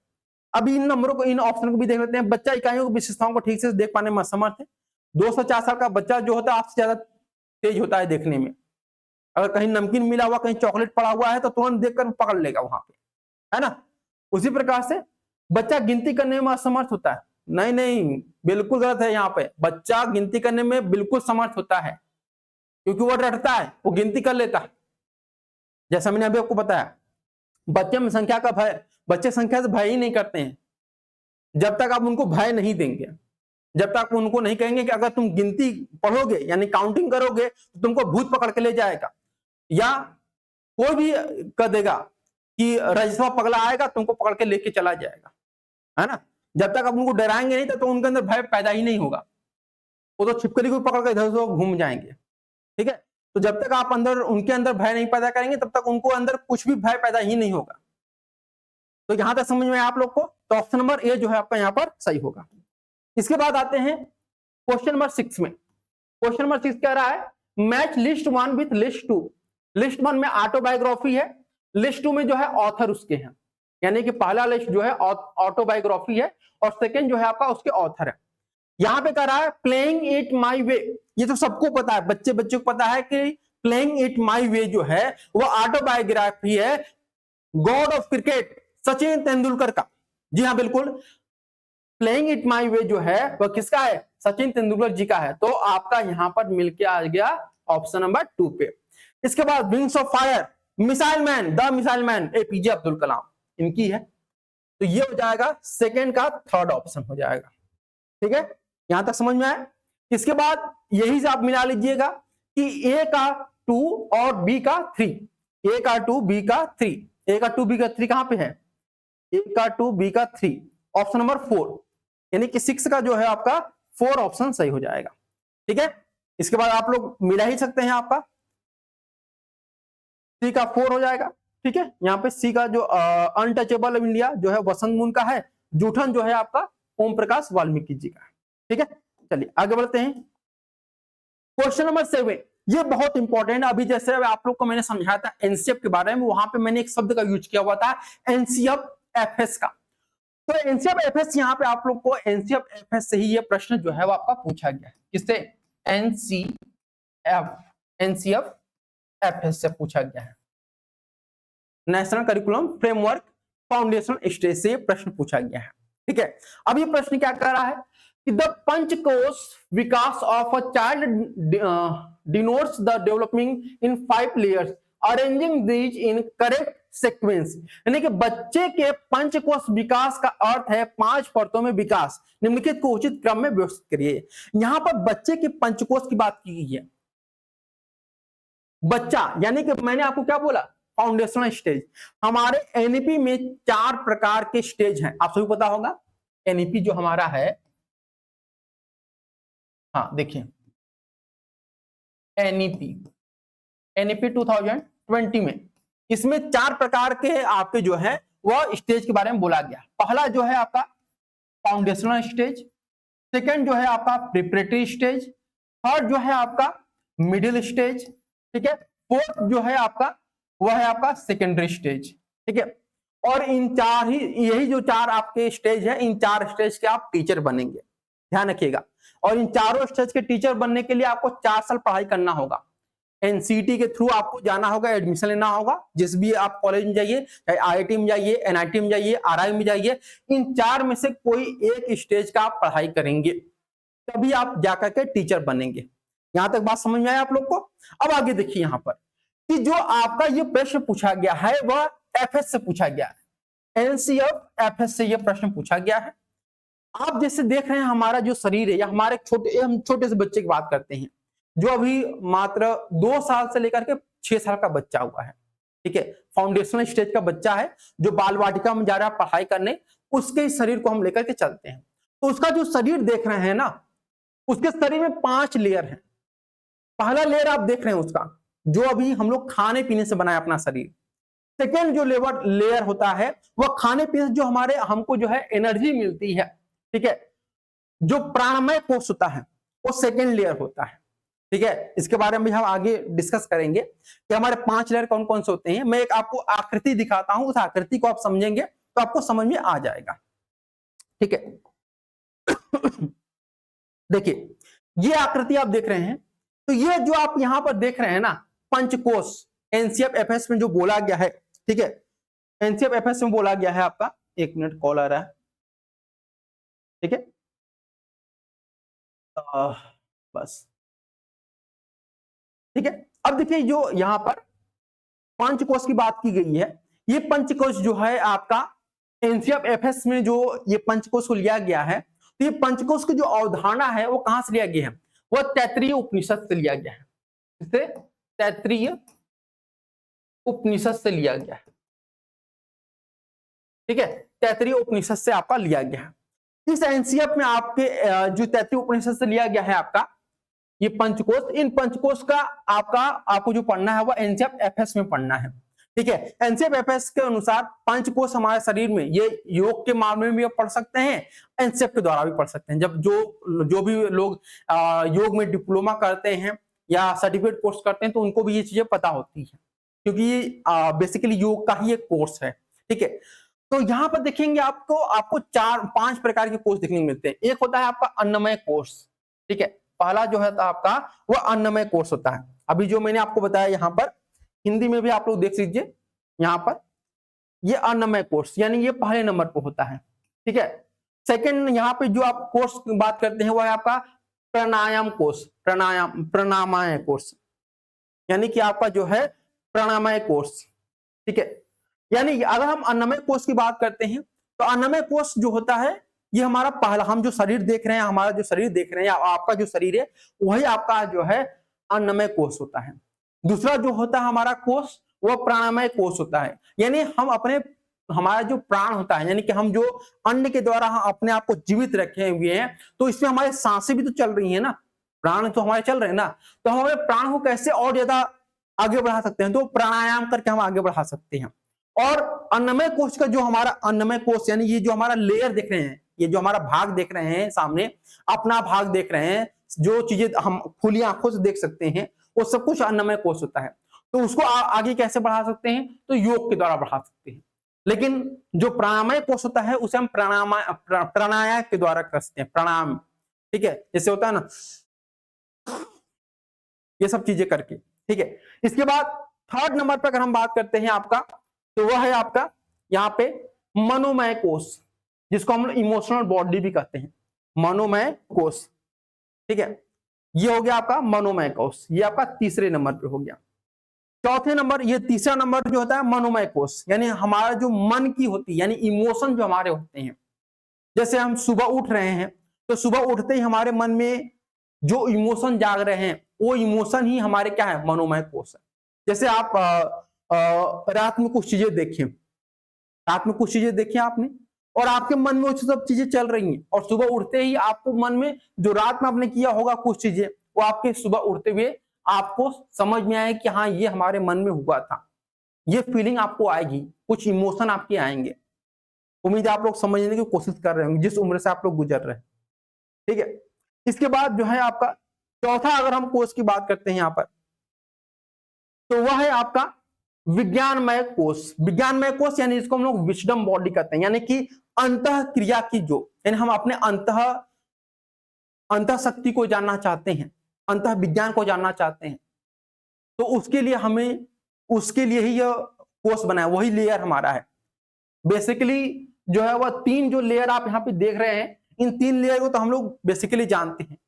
अब इन नंबरों को, इन ऑप्शन को भी देख लेते हैं। बच्चा इकाइयों की विशेषताओं को ठीक से देख पाने में असमर्थ है। 2 से 4 साल का बच्चा जो होता है आपसे ज्यादा तेज होता है देखने में। अगर कहीं नमकीन मिला हुआ, कहीं चॉकलेट पड़ा हुआ है तो तुरंत देखकर पकड़ लेगा वहां पे, है ना। उसी प्रकार से बच्चा गिनती करने में असमर्थ होता है। नहीं नहीं, बिल्कुल गलत है। यहाँ पे बच्चा गिनती करने में बिल्कुल समर्थ होता है, क्योंकि वो रटता है, वो गिनती कर लेता है। जैसा मैंने अभी आपको बताया, बच्चे में संख्या का भय, बच्चे संख्या से भय ही नहीं करते हैं। जब तक आप उनको भय नहीं देंगे, जब तक उनको नहीं कहेंगे कि अगर तुम गिनती पढ़ोगे यानी काउंटिंग करोगे तो तुमको भूत पकड़ के ले जाएगा, या कोई भी कह देगा कि रजसवा पगला आएगा तुमको पकड़ के लेके चला जाएगा, है ना। जब तक आप उनको डराएंगे नहीं तो उनके अंदर भय पैदा ही नहीं होगा। वो तो छिपकली को पकड़ के इधर उधर घूम जाएंगे। ठीक है, तो जब तक आप अंदर उनके अंदर भय नहीं पैदा करेंगे तब तक उनको अंदर कुछ भी भय पैदा ही नहीं होगा। तो यहां तक समझ में आप लोग को, तो ऑप्शन नंबर ए जो है आपका यहाँ पर सही होगा। इसके बाद आते हैं क्वेश्चन नंबर 6 में। क्वेश्चन नंबर 6 कह रहा है match list 1 with list 2। List 1 में ऑटोबायोग्राफी है, लिस्ट 2 में जो है ऑथर उसके हैं, यानी कि पहला लिस्ट जो है ऑटोबायोग्राफी है और सेकंड जो है आपका उसके ऑथर है। यहां पे कह रहा है प्लेइंग इट माई वे। ये तो सबको पता है, बच्चे को पता है कि प्लेइंग इट माई वे जो है वो ऑटोबायोग्राफी है God of cricket Sachin Tendulkar का। जी हाँ बिल्कुल, प्लेइंग इट माई वे जो है वह किसका है, सचिन तेंदुलकर जी का है। तो आपका यहां पर मिलके आ गया ऑप्शन नंबर 2 पे। इसके बाद wings of fire, missile man, the missile man APJ Abdul Kalam इनकी है। तो ये हो जाएगा सेकेंड का थर्ड ऑप्शन हो जाएगा। ठीक है, यहां तक समझ में आया। इसके बाद यही से आप मिला लीजिएगा कि ए का 2 और बी का 3, ए का 2 बी का 3, ए का 2 बी का 3 कहां पे है, ए का 2 बी का 3 ऑप्शन नंबर 4, यानी कि 6 का जो है आपका 4 ऑप्शन सही हो जाएगा। ठीक है, इसके बाद आप लोग मिला ही सकते हैं, आपका सी का 4 हो जाएगा। ठीक है, यहाँ पे सी का जो अनटचेबल ऑफ इंडिया जो है वसंत मुन का है, जूठन जो है आपका ओम प्रकाश वाल्मीकि जी का है। ठीक है, चलिए आगे बढ़ते हैं। क्वेश्चन नंबर 7, ये बहुत इंपॉर्टेंट। अभी जैसे आप लोग को मैंने समझाया था एनसीएफ के बारे में, वहां पे मैंने एक शब्द का यूज किया हुआ था एनसीएफ एफएस का। तो एनसीएफ एफएस यहाँ पे आप लोग को एनसीएफ एफएस से ही ये प्रश्न जो है वो आपका पूछा गया है। किससे, एनसीएफ एफएस से पूछा गया है, national curriculum framework foundation stage से प्रश्न पूछा गया है। ठीक है, अब ये प्रश्न क्या कह रहा है कि the Panchakosha Vikas of a child denotes the development in 5 layers arranging these in correct sequence. यानी कि बच्चे के पंचकोश विकास का अर्थ है 5 परतों में विकास, निम्नलिखित को उचित क्रम में व्यवस्थित करिए। यहां पर बच्चे के पंचकोश की बात की गई है। बच्चा यानी कि मैंने आपको क्या बोला, फाउंडेशनल स्टेज। हमारे एनईपी में 4 प्रकार के स्टेज हैं, आप सभी पता होगा। एनईपी जो हमारा है, हाँ देखिए एनईपी 2020 में इसमें 4 प्रकार के आपके जो है वह स्टेज के बारे में बोला गया। पहला जो है आपका फाउंडेशनल स्टेज, सेकंड जो है आपका प्रिपरेटरी स्टेज, थर्ड जो है आपका मिडिल स्टेज, ठीक है, फोर्थ जो है आपका वह है आपका सेकेंडरी स्टेज। ठीक है, और इन चार ही, यही जो चार आपके स्टेज है, इन चार स्टेज के आप टीचर बनेंगे, ध्यान रखिएगा। और इन चारों स्टेज के टीचर बनने के लिए आपको 4 साल पढ़ाई करना होगा। एनसीटी के थ्रू आपको जाना होगा, एडमिशन लेना होगा, जिस भी आप कॉलेज में जाइए, चाहे आईआईटी में जाइए, एनआईटी में जाइए, आरआई में जाइए, इन चार में से कोई एक स्टेज का आप पढ़ाई करेंगे, तभी आप जाकर के टीचर बनेंगे। यहां तक बात समझ में आया आप लोग को? अब आगे देखिए यहां पर कि जो आपका ये प्रश्न पूछा गया है वह एफएस से पूछा गया है, एनसीएफ एफएस से यह प्रश्न पूछा गया है। आप जैसे देख रहे हैं हमारा जो शरीर है, या हमारे हम छोटे से बच्चे की बात करते हैं जो अभी मात्र 2 साल से लेकर के 6 साल का बच्चा हुआ है। ठीक है, फाउंडेशनल स्टेज का बच्चा है जो बाल वाटिका में जा रहा है पढ़ाई करने, उसके शरीर को हम लेकर के चलते हैं। तो उसका जो शरीर देख रहे हैं ना, उसके शरीर में 5 लेयर है। पहला लेयर आप देख रहे हैं उसका, जो अभी हम लोग खाने पीने से बनाए अपना शरीर। सेकेंड जो लेयर होता है वह खाने पीने से जो हमारे हमको जो है एनर्जी मिलती है। ठीक है, जो प्राणमय कोष होता है वो सेकेंड लेयर होता है। ठीक है, इसके बारे में भी हम आगे डिस्कस करेंगे कि हमारे 5 लेयर कौन कौन से होते हैं। मैं एक आपको आकृति दिखाता हूं, उस आकृति को आप समझेंगे तो आपको समझ में आ जाएगा। ठीक है देखिए, ये आकृति आप देख रहे हैं, तो ये जो आप यहां पर देख रहे हैं ना, पंचकोश एनसीएफ एफएस में जो बोला गया है। ठीक है, एनसीएफ एफएस में बोला गया है आपका, 1 मिनट कॉल आ रहा है। ठीक है, बस ठीक है। अब देखिए जो यहां पर पंचकोश की बात की गई है, ये पंचकोश जो है आपका एनसीएफ एफएस में जो ये पंचकोश को लिया गया है, तो ये पंचकोश की जो अवधारणा है वो कहां से लिया गया है? वो तैत्तिरीय उपनिषद से लिया गया है। इसे तैत्तिरीय उपनिषद से लिया गया है। ठीक है, तैत्तिरीय उपनिषद से आपका लिया गया है। इस एनसीएफ में आपके जो तैत्तिरीय उपनिषद से लिया गया है आपका ये पंचकोश, इन पंचकोश का आपको जो पढ़ना है वो एनसीएफ एफएस में पढ़ना है। ठीक है, एनसीएफ एफएस के अनुसार पंचकोश हमारे शरीर में, ये योग के मामले में भी आप पढ़ सकते हैं, एनसीएफ के द्वारा भी पढ़ सकते हैं। जब जो भी लोग योग में डिप्लोमा करते हैं या सर्टिफिकेट कोर्स करते हैं तो उनको भी ये चीजें पता होती है, क्योंकि ये बेसिकली योग का ही एक कोर्स है। ठीक है, तो यहां पर देखेंगे आपको 4-5 प्रकार के कोर्स देखने को मिलते हैं। एक होता है आपका अन्नमय कोर्स। ठीक है, पहला जो है आपका वो अन्नमय कोर्स होता है। अभी जो मैंने आपको बताया यहाँ पर हिंदी में भी आप लोग देख लीजिए, यहाँ पर ये अन्नमय कोर्स यानी ये पहले नंबर पर होता है। ठीक है, सेकंड यहाँ पे जो आप कोर्स की बात करते हैं वो है आपका प्राणायाम कोर्स, प्राणायामय कोर्स, यानी कि आपका जो है प्राणायामय कोर्स। ठीक है, यानी अगर हम अन्नमय कोर्स की बात करते हैं तो अन्नमय कोर्स जो होता है ये हमारा पहला, हम जो शरीर देख रहे हैं, हमारा जो शरीर देख रहे हैं, आपका जो शरीर है वही आपका जो है अन्नमय कोष होता है। दूसरा जो होता है हमारा कोष वो प्राणमय कोष होता है, यानी हमारा जो प्राण होता है, यानी कि हम जो अन्न के द्वारा हम अपने आप को जीवित रखे हुए हैं, तो इसमें हमारी सांसें भी तो चल रही है ना, प्राण तो हमारे चल रहे हैं ना, तो हमारे प्राण को कैसे और ज्यादा आगे बढ़ा सकते हैं? तो प्राणायाम करके हम आगे बढ़ा सकते हैं। और अन्नमय कोष का जो हमारा अन्नमय कोष, यानी ये जो हमारा लेयर देख रहे हैं, ये जो हमारा भाग देख रहे हैं सामने, अपना भाग देख रहे हैं, जो चीजें हम खुली आंखों से देख सकते हैं वो सब कुछ अन्नमय कोष होता है। तो उसको आगे कैसे बढ़ा सकते हैं? तो योग के द्वारा बढ़ा सकते हैं। लेकिन जो प्राणायामय कोष होता है उसे हम प्राणायाम के द्वारा कर सकते हैं, प्राणायाम। ठीक है, जैसे होता है ना ये सब चीजें करके। ठीक है, इसके बाद थर्ड नंबर पर अगर हम बात करते हैं आपका, तो वह है आपका यहाँ पे मनोमय कोष, जिसको हम इमोशनल बॉडी भी कहते हैं, मनोमय कोष। ठीक है, ये हो गया आपका मनोमय कोष, ये आपका तीसरे नंबर पे हो गया। चौथे नंबर, ये तीसरा नंबर जो होता है मनोमय कोष, यानी हमारा जो मन की होती है, यानी इमोशन जो हमारे होते हैं। जैसे हम सुबह उठ रहे हैं तो सुबह उठते ही हमारे मन में जो इमोशन जाग रहे हैं वो इमोशन ही हमारे क्या है? मनोमय कोष है। जैसे आप रात में कुछ चीजें देखें, रात में कुछ चीजें देखी आपने और आपके मन में वो सब चीजें चल रही हैं, और सुबह उठते ही आपको मन में जो रात में आपने किया होगा कुछ चीजें, वो आपके सुबह उठते हुए आपको समझ में आए कि हाँ ये हमारे मन में हुआ था। ये फीलिंग आपको आएगी, कुछ इमोशन आपके आएंगे। उम्मीद है आप लोग समझने की कोशिश कर रहे होंगे जिस उम्र से आप लोग गुजर रहे हैं। ठीक है, इसके बाद जो है आपका चौथा, अगर हम कोष की बात करते हैं यहाँ पर, तो वह है आपका विज्ञानमय कोष। विज्ञानमय कोष यानी इसको हम लोग विजडम बॉडी कहते हैं, यानी कि अंतः क्रिया की जो, यानी हम अपने अंतः शक्ति को जानना चाहते हैं, अंतः विज्ञान को जानना चाहते हैं, तो उसके लिए हमें, उसके लिए ही यह कोष बना है, वही लेयर हमारा है। बेसिकली जो है वह 3 जो लेयर आप यहाँ पे देख रहे हैं, इन 3 लेयर को तो हम लोग बेसिकली जानते हैं,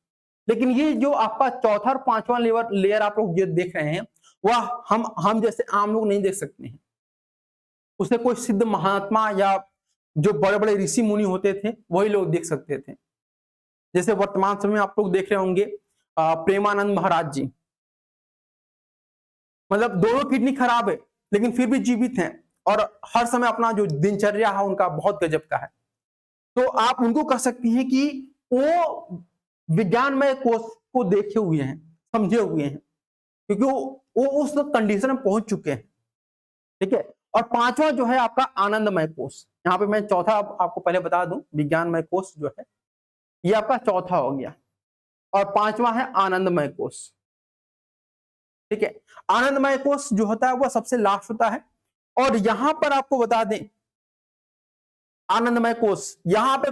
लेकिन ये जो आपका चौथा और 5वां लेयर आप लोग ये देख रहे हैं, वह हम जैसे आम लोग नहीं देख सकते हैं। उसे कोई सिद्ध महात्मा या जो बड़े बड़े ऋषि मुनि होते थे वही लोग देख सकते थे। जैसे वर्तमान समय में आप लोग देख रहे होंगे प्रेमानंद महाराज जी, मतलब दोनों किडनी खराब है लेकिन फिर भी जीवित हैं, और हर समय अपना जो दिनचर्या है उनका बहुत गजब का है। तो आप उनको कह सकती हैं कि वो विज्ञानमय कोष को देखे हुए हैं, समझे हुए हैं, क्योंकि वो उस कंडीशन में पहुंच चुके हैं। ठीक है। और 5वां जो है आपका आनंदमय कोष। यहाँ पे मैं चौथा आपको पहले बता दूं, विज्ञानमय कोष जो है ये आपका चौथा हो गया, और 5वां है आनंदमय कोष। ठीक है। आनंदमय कोष जो होता है वह सबसे लास्ट होता है। और यहां पर आपको बता दें, आनंदमय कोष, यहां पे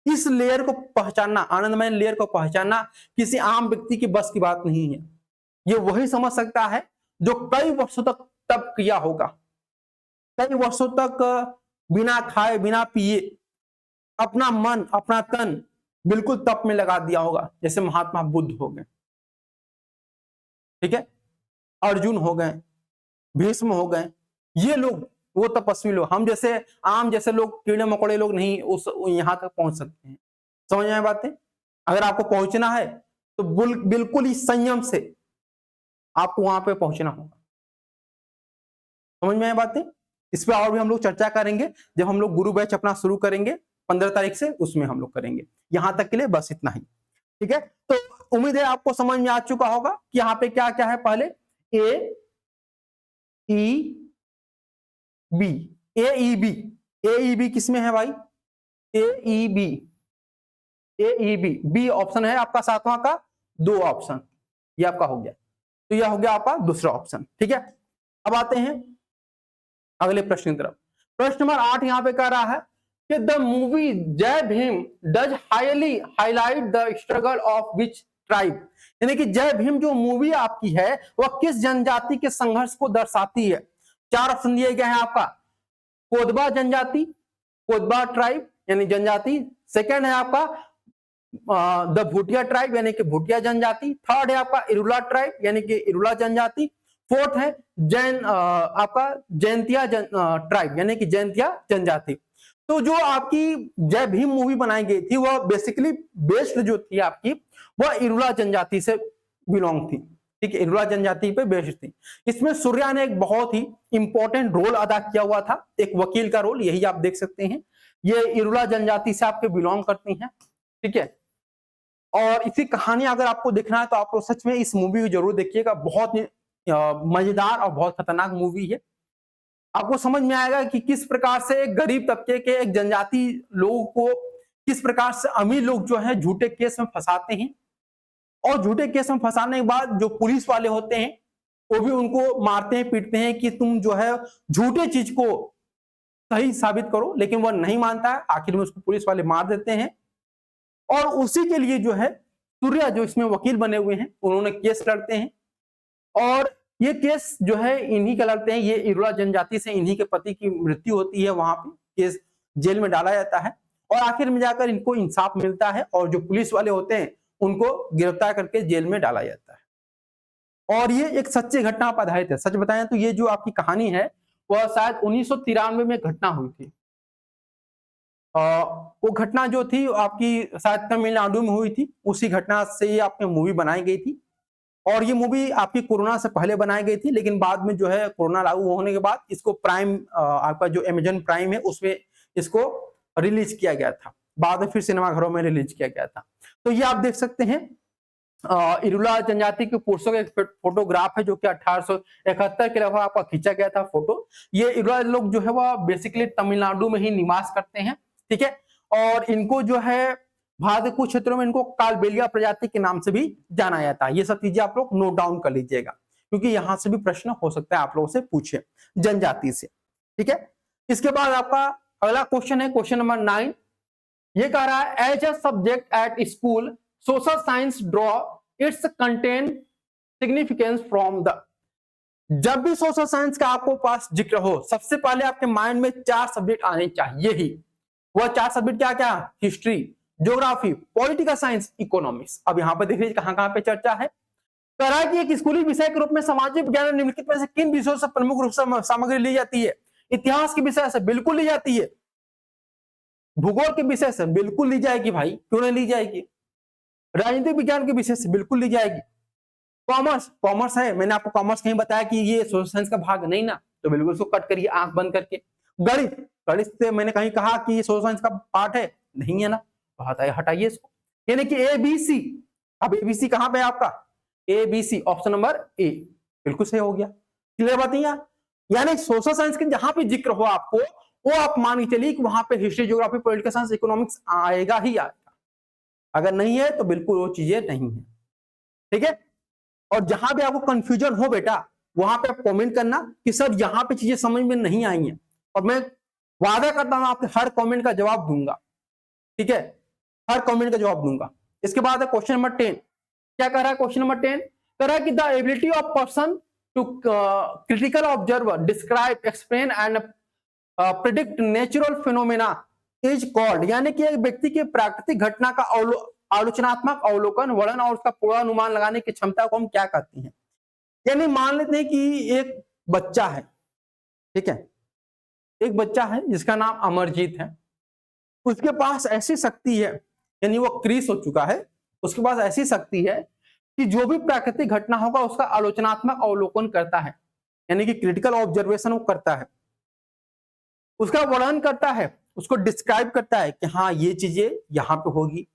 इस लेयर को पहचानना, आनंदमय लेयर को पहचानना किसी आम व्यक्ति की बस की बात नहीं है। ये वही समझ सकता है जो कई वर्षों तक तप किया होगा, कई वर्षों तक बिना खाए बिना पिए अपना मन अपना तन बिल्कुल तप में लगा दिया होगा, जैसे महात्मा बुद्ध हो गए, ठीक है, अर्जुन हो गए, भीष्म हो गए, ये लोग वो तपस्वी लोग। हम जैसे आम जैसे लोग, कीड़े मकोड़े लोग नहीं उस यहां तक पहुंच सकते हैं। समझ में आए बातें? अगर आपको पहुंचना है तो बिल्कुल ही संयम से आपको वहां पे पहुंचना होगा। समझ में आए बातें? इस पे और भी हम लोग चर्चा करेंगे जब हम लोग गुरु बैच अपना शुरू करेंगे 15 तारीख से, उसमें हम लोग करेंगे। यहां तक के लिए बस इतना ही। ठीक है। तो उम्मीद है आपको समझ में आ चुका होगा कि यहाँ पे क्या क्या है। पहले ए ई बी, ए ई बी किसमें है भाई? ए ई बी, बी ऑप्शन है आपका 7वां का, 2 ऑप्शन ये आपका हो गया। तो यह हो गया आपका दूसरा ऑप्शन। ठीक है। अब आते हैं अगले प्रश्न की तरफ। प्रश्न नंबर 8 यहां पे कह रहा है कि द मूवी जय Bhim does highly highlight the struggle of which tribe, यानी कि जय भीम जो मूवी आपकी है वह किस जनजाति के संघर्ष को दर्शाती है। 4 ऑप्शन दिए गए हैं आपका, कोदबा जनजाति, कोदबा ट्राइब यानी जनजाति, सेकंड है आपका द भूटिया ट्राइब यानी कि भूटिया जनजाति, थर्ड है आपका इरुला ट्राइब यानी कि इरुला जनजाति, फोर्थ है जैन आपका जैंतिया ट्राइब यानी कि जैंतिया जनजाति। तो जो आपकी जय भीम मूवी बनाई गई थी वह बेसिकली बेस्ड जो थी आपकी वह इरुला जनजाति से बिलोंग थी। ठीक है, इरुला जनजाति पे बेस्ड थी। इसमें सूर्या ने एक बहुत ही इंपॉर्टेंट रोल अदा किया हुआ था, एक वकील का रोल, यही आप देख सकते हैं। ये इरुला जनजाति से आपके बिलोंग करती हैं। ठीक है। और इसी कहानी अगर आपको देखना है तो आप सच में इस मूवी को जरूर देखिएगा, बहुत मजेदार और बहुत खतरनाक मूवी है। आपको समझ में आएगा कि किस प्रकार से एक गरीब तबके के एक जनजाति लोगों को किस प्रकार से अमीर लोग जो है झूठे केस में फंसाते हैं, और झूठे केस में फंसाने के बाद जो पुलिस वाले होते हैं वो भी उनको मारते हैं पीटते हैं कि तुम जो है झूठे चीज को सही साबित करो, लेकिन वह नहीं मानता है। आखिर में उसको पुलिस वाले मार देते हैं। और उसी के लिए जो है सूर्या जो इसमें वकील बने हुए हैं उन्होंने केस लड़ते हैं, और ये केस जो है इन्हीं का लड़ते हैं। ये इरुला जनजाति से इन्हीं के पति की मृत्यु होती है, वहां पे केस जेल में डाला जाता है, और आखिर में जाकर इनको इंसाफ मिलता है, और जो पुलिस वाले होते हैं उनको गिरफ्तार करके जेल में डाला जाता है। और ये एक सच्ची घटना पर आधारित है। सच बताएं तो ये जो आपकी कहानी है वह शायद 1993 में घटना हुई थी। वो घटना जो थी आपकी शायद तमिलनाडु में हुई थी, उसी घटना से ये आपकी मूवी बनाई गई थी। और ये मूवी आपकी कोरोना से पहले बनाई गई थी, लेकिन बाद में जो है कोरोना लागू होने के बाद इसको प्राइम आपका जो अमेजन प्राइम है उसमें इसको रिलीज किया गया था, बाद में फिर सिनेमाघरों में रिलीज किया गया था। तो ये आप देख सकते हैं इरुला जनजाति के पुरुषों का एक फोटोग्राफ है जो कि 1871 के लगभग आपका खींचा गया था फोटो। ये इरुला लोग जो है वह बेसिकली तमिलनाडु में ही निवास करते हैं। ठीक है। और इनको जो है भारत के कुछ क्षेत्रों में इनको कालबेलिया प्रजाति के नाम से भी जाना जाता है। ये सब चीजें आप लोग नोट डाउन कर लीजिएगा। क्योंकि यहां से भी प्रश्न हो सकता है आप लोगों से पूछे जनजाति से। ठीक है, इसके बाद आपका अगला क्वेश्चन है क्वेश्चन नंबर 9। ये कह रहा है as a subject at school social science draw its content significance from the. जब भी सोशल साइंस का आपको पास जिक्र हो, सबसे पहले आपके माइंड में 4 सब्जेक्ट आने चाहिए ही। वह 4 सब्जेक्ट क्या क्या? History, geography, political science, economics. अब यहाँ पे देख लीजिए कहां कहां पे चर्चा है। कह रहा है कि एक स्कूली विषय के रूप में सामाजिक विज्ञान निम्नलिखित में से किन विषयों से प्रमुख रूप से सामग्री ली जाती है? इतिहास के विषय से बिल्कुल ली जाती है, भूगोल के विषय से बिल्कुल ली जाएगी भाई, क्यों नहीं ली जाएगी? राजनीतिक विज्ञान के विषय से बिल्कुल ली जाएगी। कॉमर्स है, मैंने आपको कॉमर्स कहीं बताया कि ये सोशल साइंस का भाग नहीं ना, तो बिल्कुल उसको कट करिए आंख बंद करके। गणित से मैंने कहीं कहा कि ये सोशल साइंस का पार्ट है? नहीं है ना, हटाइए इसको। यानी कि ABC, अब ABC कहां पे है आपका? ABC ऑप्शन नंबर ए बिल्कुल सही हो गया। क्लियर बात है? यानी सोशल साइंस के जहां पे जिक्र हो आपको, वो आप मान के चलिए कि वहां पे history, geography, political science, economics आएगा ही आएगा। अगर नहीं है तो बिल्कुल वो चीजें नहीं है। ठीक है, और जहां भी आपको कंफ्यूजन हो बेटा, वहां पे आप कमेंट करना कि सर यहां पे चीजें समझ में नहीं आई हैं, और मैं वादा करता हूं आपके हर कमेंट का जवाब दूंगा। ठीक है, हर कमेंट का जवाब दूंगा। इसके बाद है क्वेश्चन नंबर 10। क्या कह रहा है क्वेश्चन नंबर 10? कह रहा है कि the ability of person to critical observer, describe, explain and predict natural phenomena is called. यानी कि एक व्यक्ति की प्राकृतिक घटना का आलोचनात्मक अवलोकन, वर्णन और उसका पूर्वानुमान लगाने की क्षमता को हम क्या कहते हैं? यानी मान लेते हैं कि एक बच्चा है, ठीक है, एक बच्चा है जिसका नाम अमरजीत है, उसके पास ऐसी शक्ति है, यानी वो क्रिस हो चुका है, उसके पास ऐसी शक्ति है कि जो भी प्राकृतिक घटना होगा उसका आलोचनात्मक अवलोकन करता है, यानी कि क्रिटिकल ऑब्जर्वेशन वो करता है, उसका वर्णन करता है, उसको डिस्क्राइब करता है कि हाँ ये चीजें यहां पे होगी,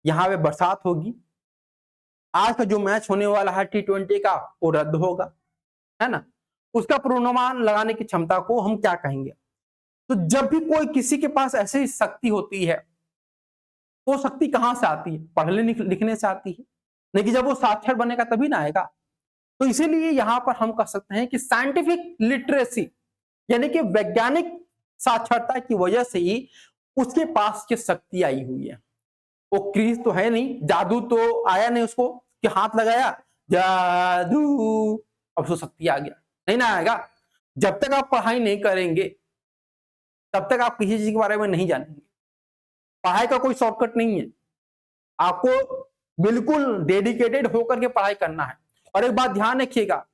यहां पे बरसात होगी, आज का जो मैच होने वाला है T20 का वो रद्द होगा, है ना। उसका पूर्वानुमान लगाने की क्षमता को हम क्या कहेंगे? तो जब भी कोई किसी के पास ऐसी शक्ति होती है, वो शक्ति कहां से आती है? पढ़ने लिखने से आती है, लेकिन जब वो साक्षर बनेगा तभी ना आएगा। तो इसीलिए यहां पर हम कह सकते हैं कि साइंटिफिक लिटरेसी, यानी कि वैज्ञानिक साक्षरता की वजह से ही उसके पास की शक्ति आई हुई है। वो क्रीज तो है नहीं, जादू तो आया नहीं उसको कि हाथ लगाया जादू अब उसको शक्ति आ गया, नहीं ना आएगा। जब तक आप पढ़ाई नहीं करेंगे तब तक आप किसी चीज के बारे में नहीं जानेंगे। पढ़ाई का कोई शॉर्टकट नहीं है, आपको बिल्कुल डेडिकेटेड होकर के पढ़ाई करना है। और एक बात ध्यान रखिएगा,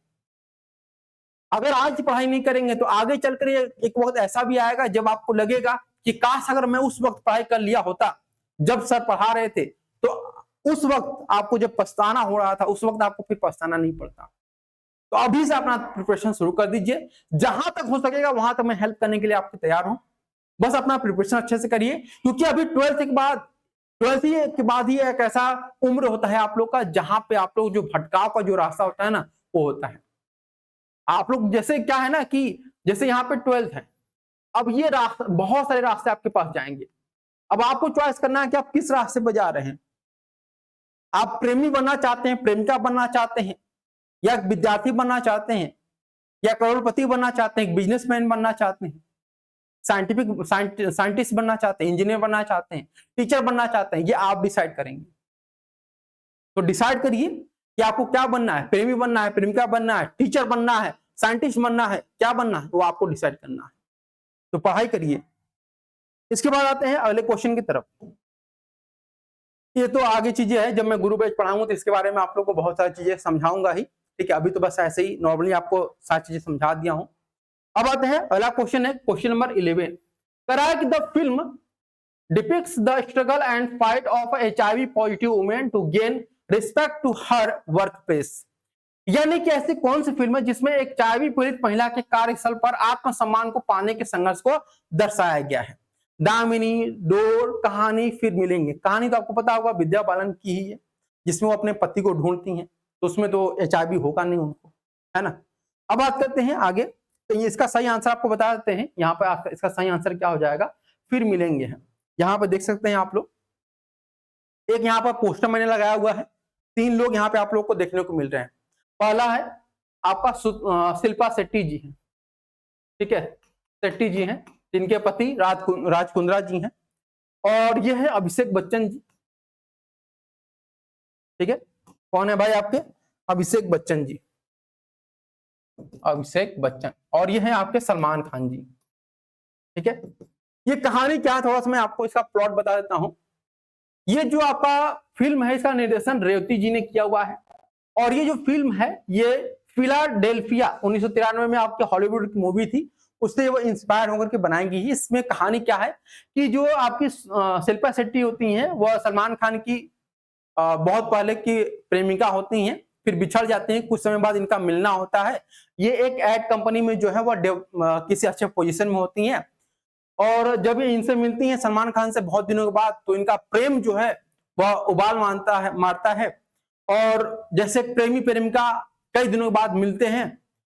अगर आज पढ़ाई नहीं करेंगे तो आगे चलकर एक वक्त ऐसा भी आएगा जब आपको लगेगा कि काश अगर मैं उस वक्त पढ़ाई कर लिया होता जब सर पढ़ा रहे थे, तो उस वक्त आपको जब पछताना हो रहा था उस वक्त आपको फिर पछताना नहीं पड़ता। तो अभी से अपना प्रिपरेशन शुरू कर दीजिए, जहां तक हो सकेगा वहां तक मैं हेल्प करने के लिए आपको तैयार हूं। बस अपना प्रिपरेशन अच्छे से करिए, क्योंकि अभी 12th के बाद ही एक ऐसा उम्र होता है आप लोग का जहां पे आप लोग जो भटकाव का जो रास्ता होता है ना वो होता है। आप लोग जैसे क्या है ना कि जैसे यहाँ पे 12th है, अब ये रास्ता, बहुत सारे रास्ते आपके पास जाएंगे। अब आपको चॉइस करना है कि आप किस रास्ते पर जा रहे हैं। आप प्रेमी बनना चाहते हैं, प्रेमिका बनना चाहते हैं, या विद्यार्थी बनना चाहते हैं, या करोड़पति बनना चाहते हैं, बिजनेसमैन बनना चाहते हैं, साइंटिस्ट बनना चाहते हैं, इंजीनियर बनना चाहते हैं, टीचर बनना चाहते हैं, ये आप डिसाइड करेंगे। तो डिसाइड करिए कि आपको क्या बनना है, प्रेमी बनना है, प्रेमिका बनना है, टीचर बनना है, साइंटिस्ट बनना है, क्या बनना है वो आपको डिसाइड करना है। तो पढ़ाई करिए। इसके बाद आते हैं अगले क्वेश्चन की तरफ। ये तो आगे चीजें हैं, जब मैं गुरु बैच पढ़ाऊंगा तो इसके बारे में आप लोग को बहुत सारी चीजें समझाऊंगा ही। ठीक है, अभी तो बस ऐसे ही नॉर्मली आपको सारी चीजें समझा दिया हूं। अब आते हैं अगला क्वेश्चन है क्वेश्चन नंबर 11। कह रहा है कि the film depicts the struggle and fight of HIV positive women to gain respect to her work place. यानी कि ऐसी कौन सी फिल्म है जिसमें एक HIV पीड़ित महिला के कार्यस्थल पर आत्मसम्मान को पाने के संघर्ष को दर्शाया गया है? दामिनी, डोर, कहानी, फिर मिलेंगे। कहानी तो आपको पता होगा विद्या बालन की ही है, जिसमें वो अपने पति को ढूंढती हैं, तो उसमें तो HIV होगा नहीं उनको, है ना। अब बात करते हैं आगे, तो इसका सही आंसर आपको बता देते हैं। यहाँ पे इसका सही आंसर क्या हो जाएगा? फिर मिलेंगे है। यहाँ पे देख सकते हैं आप लोग, एक यहाँ पर पोस्टर मैंने लगाया हुआ है, 3 लोग यहाँ पे आप लोग को देखने को मिल रहे हैं। पहला है आपका शिल्पा शेट्टी जी हैं, ठीक है, शेट्टी जी हैं, जिनके पति राज कुंद्रा जी हैं। और ये है अभिषेक बच्चन जी, ठीक है, कौन है भाई आपके? अभिषेक बच्चन जी, अभिषेक बच्चन। और ये है आपके सलमान खान जी, ठीक है। ये कहानी क्या है, थोड़ा सा मैं आपको इसका प्लॉट बता देता हूं। ये जो आपका फिल्म है, इसका निर्देशन रेवती जी ने किया हुआ है। और ये जो फिल्म है, ये फिलाडेल्फिया 1993 में आपके हॉलीवुड की मूवी थी, उससे वो इंस्पायर होकर के बनाई गई है। इसमें कहानी क्या है कि जो आपकी शिल्पा शेट्टी होती हैं, वह सलमान खान की बहुत पहले की प्रेमिका होती हैं, फिर बिछड़ जाते हैं, कुछ समय बाद इनका मिलना होता है। ये एक एड कंपनी में जो है वह किसी अच्छे पोजीशन में होती हैं। और जब ये इनसे मिलती हैं सलमान खान से बहुत दिनों के बाद, तो इनका प्रेम जो है वह उबाल मारता है। और जैसे प्रेमी प्रेमिका कई दिनों के बाद मिलते हैं,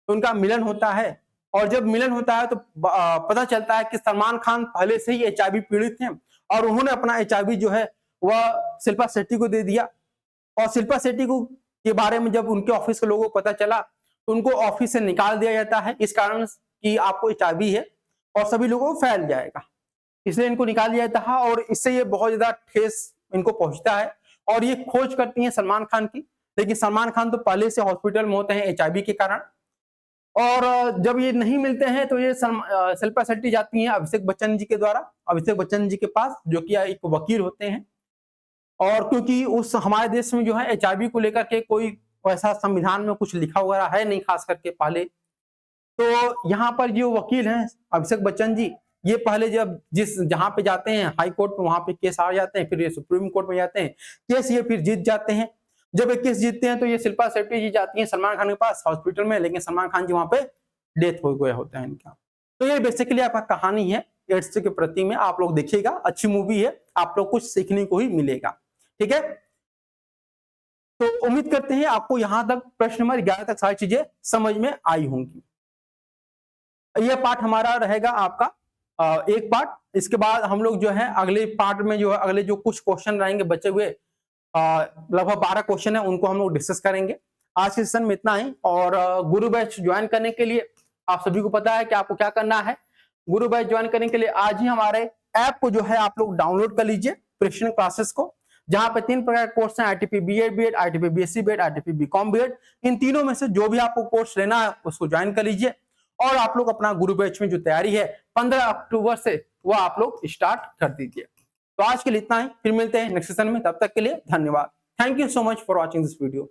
तो उनका मिलन होता है। और जब मिलन होता है तो पता चलता है कि सलमान खान पहले से ही HIV पीड़ित हैं, और उन्होंने अपना HIV जो है वह शिल्पा शेट्टी को दे दिया। और शिल्पा शेट्टी को के बारे में जब उनके ऑफिस के लोगों को पता चला, तो उनको ऑफिस से निकाल दिया जाता है, इस कारण कि आपको HIV है और सभी लोगों को फैल जाएगा, इसलिए इनको निकाल दिया जाता है। और इससे ये बहुत ज्यादा ठेस इनको पहुंचता है। और ये खोज करती हैं सलमान खान की, लेकिन सलमान खान तो पहले से हॉस्पिटल में होते हैं HIV के कारण। और जब ये नहीं मिलते हैं, तो ये शिल्पा शेट्टी जाती हैं अभिषेक बच्चन जी के द्वारा, अभिषेक बच्चन जी के पास, जो कि एक वकील होते हैं। और क्योंकि उस हमारे देश में जो है HIV को लेकर के कोई ऐसा संविधान में कुछ लिखा हुआ है नहीं, खास करके पहले। तो यहाँ पर जो वकील हैं अभिषेक बच्चन जी, ये पहले जब जहां पे जाते हैं हाई कोर्ट में, वहां पे केस आ जाते हैं, फिर ये सुप्रीम कोर्ट में जाते हैं, केस ये फिर जीत जाते हैं। जब ये केस जीतते हैं, तो ये शिल्पा शेट्टी जी जाती हैं सलमान खान के पास हॉस्पिटल में, लेकिन सलमान खान जी वहां पे डेथ हो गया होता है इनका। तो ये बेसिकली आपका कहानी है एड्स के प्रति में। आप लोग देखिएगा, अच्छी मूवी है, आप लोग कुछ सीखने को ही मिलेगा, ठीक है। तो उम्मीद करते हैं आपको यहां तक प्रश्न नंबर 11 तक सारी चीजें समझ में आई होंगी। यह पार्ट हमारा रहेगा आपका एक पार्ट। इसके बाद हम लोग जो है अगले पार्ट में जो है अगले जो कुछ क्वेश्चन रहेंगे बचे हुए, लगभग 12 क्वेश्चन है, उनको हम लोग डिस्कस करेंगे। आज के सेशन में इतना ही। और गुरु बैच ज्वाइन करने के लिए आप सभी को पता है कि आपको क्या करना है। गुरु बैच ज्वाइन करने के लिए आज ही हमारे ऐप को जो है आप लोग डाउनलोड कर लीजिए, प्रेडिक्शन क्लासेस को, जहां पे 3 प्रकार के कोर्स हैं, ITP BEd BEd, ITP BSc BEd, ITP BCom BEd। इन तीनों में से जो भी आपको कोर्स लेना है उसको ज्वाइन कर लीजिए। और आप लोग अपना गुरु बैच में जो तैयारी है 15 अक्टूबर से वो आप लोग स्टार्ट कर दीजिए। तो आज के लिए इतना ही, फिर मिलते हैं नेक्स्ट सेशन में, तब तक के लिए धन्यवाद। Thank you so much for watching this video.